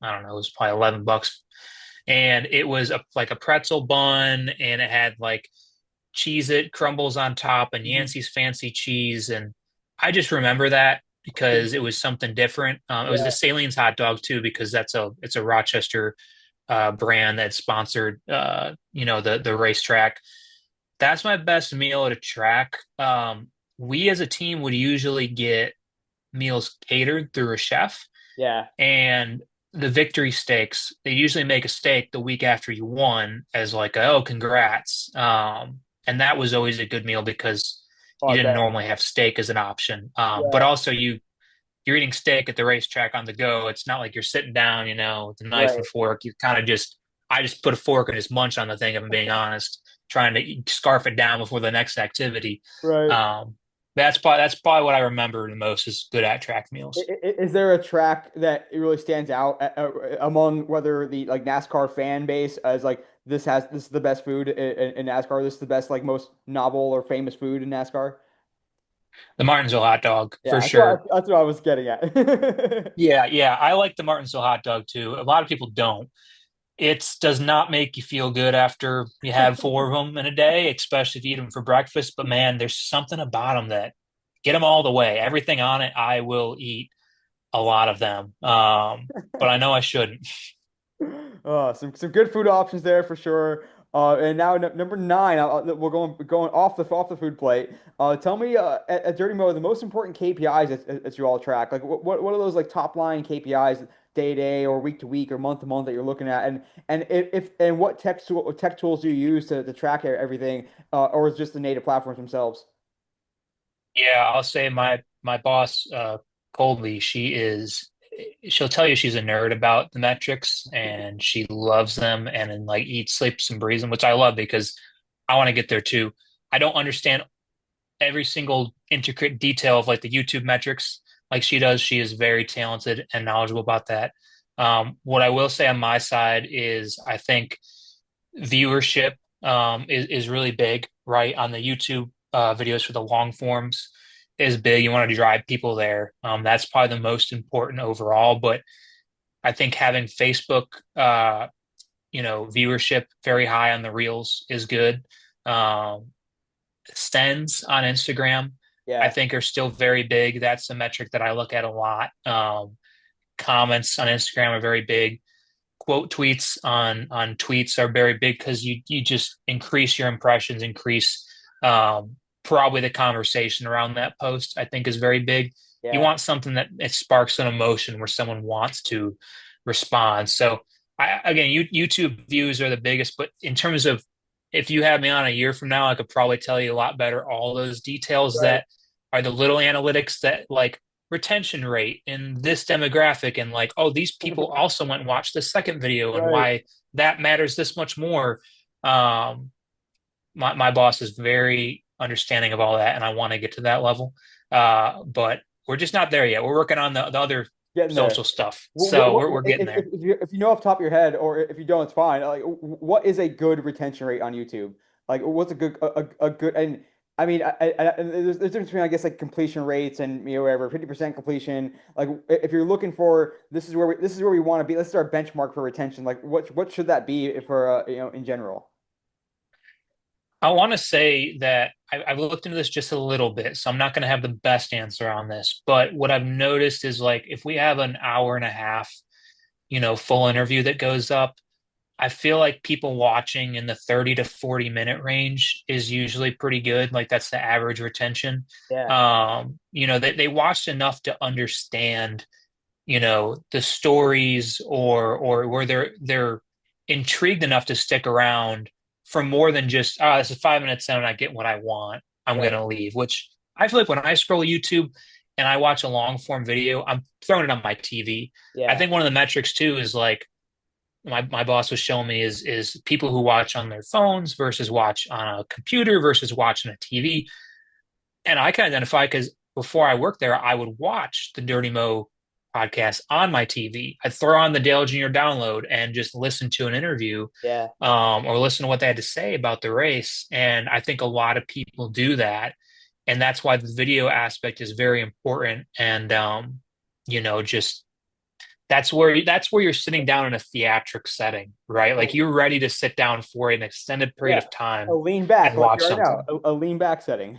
I don't know, it was probably $11. And it was like a pretzel bun and it had like Cheez-It crumbles on top and Mhm. Yancey's Fancy cheese. And I just remember that because it was something different. It was the Yeah, Salines hot dog too, because it's a Rochester brand that sponsored the racetrack. That's my best meal at a track. We as a team would usually get meals catered through a chef, yeah. and the victory steaks, they usually make a steak the week after you won as like, oh, congrats. And that was always a good meal because Oh, you I didn't bet. normally have steak as an option. But Yeah, also you're eating steak at the racetrack on the go. It's not like you're sitting down, with a knife right, and fork. You kind of I just put a fork and just munch on the thing, if I'm being honest, trying to scarf it down before the next activity. right. Um, that's probably what I remember the most is good at track meals. Is there a track that it really stands out among whether the like NASCAR fan base as like this is the best food in NASCAR, this is the best like most novel or famous food in NASCAR? The Martinsville hot dog Yeah, for sure. that's what I was getting at. Yeah, yeah, I like the Martinsville hot dog too. A lot of people don't. It does not make you feel good after you have four of them in a day, especially if you eat them for breakfast. But man, there's something about them that get them all the way. Everything on it, I will eat a lot of them. But I know I shouldn't. Some good food options there for sure. And now number nine, we're going off the food plate. Tell me at Dirty Mo the most important KPIs that you all track. Like what are those like top line KPIs day to day or week to week or month to month that you're looking at? And if and what tech tools do you use to track everything, or is it just the native platforms themselves? Yeah, I'll say my boss, Colby, she'll tell you she's a nerd about the metrics and she loves them and then like eats, sleeps, and breathes them, which I love because I want to get there too. I don't understand every single intricate detail of like the YouTube metrics like she does. She is very talented and knowledgeable about that. What I will say on my side is I think viewership is really big, right? On the YouTube videos for the long forms is big. You want to drive people there. That's probably the most important overall. But I think having Facebook, viewership very high on the reels is good. Um, Sends on Instagram, I Yeah, think, are still very big. That's a metric that I look at a lot. Comments on Instagram are very big. Quote tweets on tweets are very big because you just increase your impressions, increase probably the conversation around that post. I think is very big. You yeah. want something that it sparks an emotion where someone wants to respond. So YouTube views are the biggest, but in terms of if you had me on a year from now, I could probably tell you a lot better all those details Right, that are the little analytics that like retention rate in this demographic and like, oh, these people also went and watched the second video and right. why that matters this much more. Um, my boss is very understanding of all that, and I want to get to that level. But we're just not there yet. We're working on the other Getting there. social stuff. So we're getting there. If you know off the top of your head, or if you don't, it's fine. Like, what is a good retention rate on YouTube? Like, what's a good and I mean, there's a difference between, I guess, like completion rates and whatever 50% completion. Like, if you're looking for this is where we want to be. This is our benchmark for retention. Like, what should that be for in general? I want to say that I've looked into this just a little bit, so I'm not going to have the best answer on this. But what I've noticed is like if we have an hour and a half, full interview that goes up, I feel like people watching in the 30 to 40-minute range is usually pretty good. Like that's the average retention. Yeah, They watched enough to understand, the stories or where they're intrigued enough to stick around for more than just, this is 5 minutes in and I get what I want. I'm right. gonna leave, which I feel like when I scroll YouTube and I watch a long form video, I'm throwing it on my TV. I Yeah, think one of the metrics too is like my boss was showing me is people who watch on their phones versus watch on a computer versus watch on a TV. And I can identify because before I worked there, I would watch the Dirty Mo podcast on my TV. I'd throw on the Dale Jr. download and just listen to an interview, yeah, or listen to what they had to say about the race. And I think a lot of people do that. And that's why the video aspect is very important. And, just that's where you're sitting down in a theatric setting, right? Like oh, you're ready to sit down for an extended period yeah. of A time lean back, and like you watch are now. something. A lean back setting.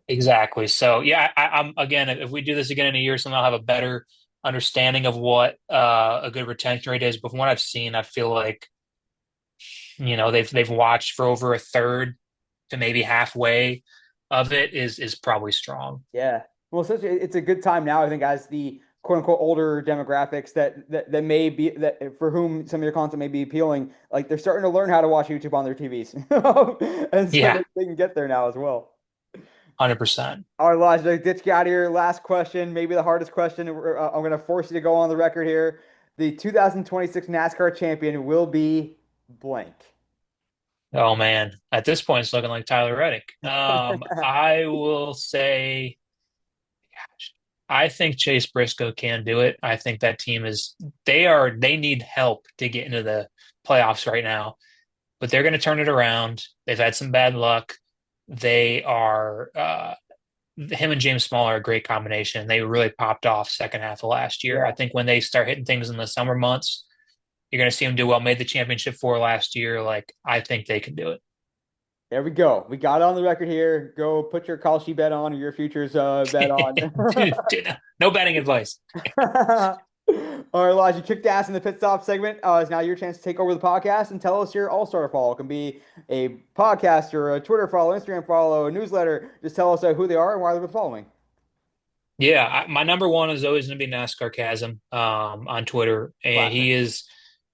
Exactly. So yeah, I'm again, if we do this again in a year, somehow I'll have a better understanding of what a good retention rate is. But from what I've seen, I feel like they've watched for over a third to maybe halfway of it is probably strong. Yeah. Well, it's a good time now, I think, as the quote unquote older demographics that may be that for whom some of your content may be appealing, like they're starting to learn how to watch YouTube on their TVs. And so Yeah, they can get there now as well. 100%. All right, Lodge, let's get out of here. Last question, maybe the hardest question. I'm going to force you to go on the record here. The 2026 NASCAR champion will be blank. Oh man, at this point, it's looking like Tyler Reddick. I will say, gosh, I think Chase Briscoe can do it. I think that team they need help to get into the playoffs right now, but they're going to turn it around. They've had some bad luck. They are him and James Small are a great combination. They really popped off second half of last year. I Yeah. think when they start hitting things in the summer months, you're going to see them do well. Made the championship for last year. Like I think they can do it. There we go. We got it on the record here. Go put your Kalshi bet on or your futures bet on. Dude, no betting advice. All right, Lodge, you kicked ass in the pit stop segment. It's now your chance to take over the podcast and tell us your all-star follow. It can be a podcast or a Twitter follow, Instagram follow, a newsletter. Just tell us who they are and why they're following. Yeah, my number one is always going to be NASCAR Chasm on Twitter, and Classic.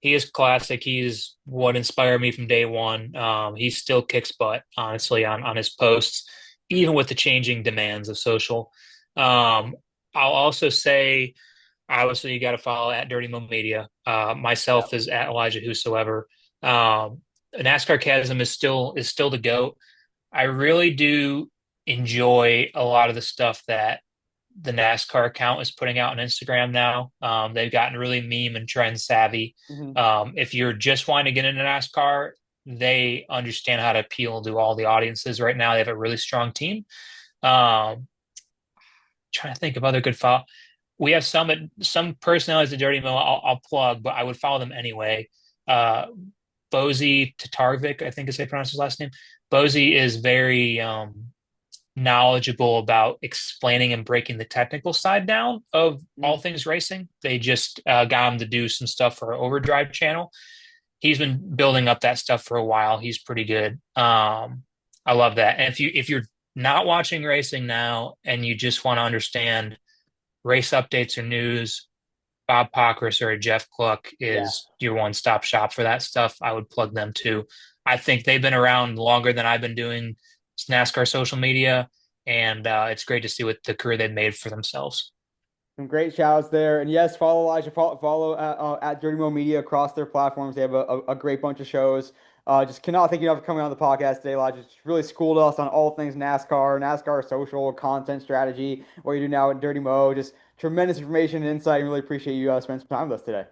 he is classic. He's what inspired me from day one. He still kicks butt, honestly, on his posts, even with the changing demands of social. Um, I'll also say, obviously, you got to follow at Dirty Mo Media. Yeah. Myself is at Elijah Whosoever. NASCAR Chasm is still the GOAT. I really do enjoy a lot of the stuff that the NASCAR account is putting out on Instagram now. They've gotten really meme and trend savvy. Hmm. If you're just wanting to get into NASCAR, they understand how to appeal to all the audiences right now. They have a really strong team. Trying to think of other good follow. We have some personalities at Dirty Mo. I'll plug, but I would follow them anyway. Uh, Bozy Tatarvik, I think is how you pronounce his last name. Bozy is very knowledgeable about explaining and breaking the technical side down of all things racing. They just got him to do some stuff for our Overdrive channel. He's been building up that stuff for a while. He's pretty good. I love that. And if you're not watching racing now and you just want to understand race updates or news, Bob Pockris or Jeff Cluck Yeah. is your one-stop shop for that stuff. I would plug them too. I think they've been around longer than I've been doing NASCAR social media, and it's great to see what the career they've made for themselves. Some great shouts there. And yes, follow Elijah, follow at Dirty Mo Media across their platforms. They have a great bunch of shows. Just cannot thank you enough for coming on the podcast today, Elijah. Just really schooled us on all things NASCAR, NASCAR social, content strategy, what you do now at Dirty Mo. Just tremendous information and insight, and really appreciate you spending some time with us today.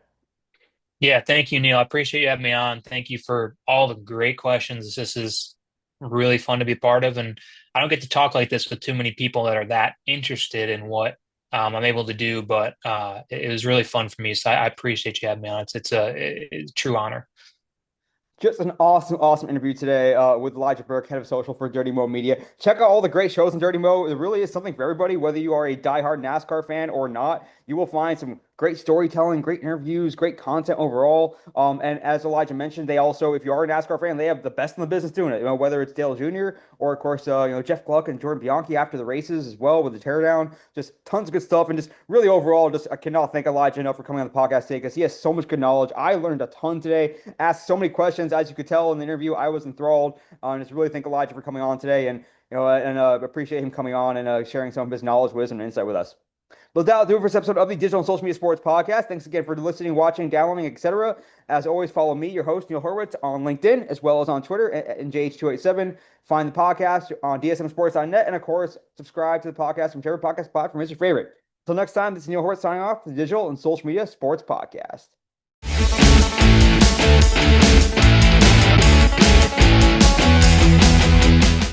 Yeah, thank you, Neil. I appreciate you having me on. Thank you for all the great questions. This is really fun to be part of, and I don't get to talk like this with too many people that are that interested in what I'm able to do, but it was really fun for me. So I appreciate you having me on. It's a true honor. Just an awesome, awesome interview today with Elijah Burke, head of social for Dirty Mo Media. Check out all the great shows on Dirty Mo. It really is something for everybody, whether you are a diehard NASCAR fan or not. You will find some great storytelling, great interviews, great content overall. And as Elijah mentioned, they also, if you are a NASCAR fan, they have the best in the business doing it. You know, whether it's Dale Jr. or, of course, Jeff Gluck and Jordan Bianchi after the races as well with the teardown. Just tons of good stuff, and just really overall, just I cannot thank Elijah enough for coming on the podcast today because he has so much good knowledge. I learned a ton today, asked so many questions, as you could tell in the interview. I was enthralled. And just really thank Elijah for coming on today, and appreciate him coming on and sharing some of his knowledge, wisdom, and insight with us. But that'll do it for this episode of the Digital and Social Media Sports Podcast. Thanks again for listening, watching, downloading, etc. As always, follow me, your host, Neil Horowitz, on LinkedIn, as well as on Twitter and JH287. Find the podcast on dsmsports.net, and of course, subscribe to the podcast from whichever podcast platform is your favorite. Until next time, this is Neil Horowitz signing off, the Digital and Social Media Sports Podcast.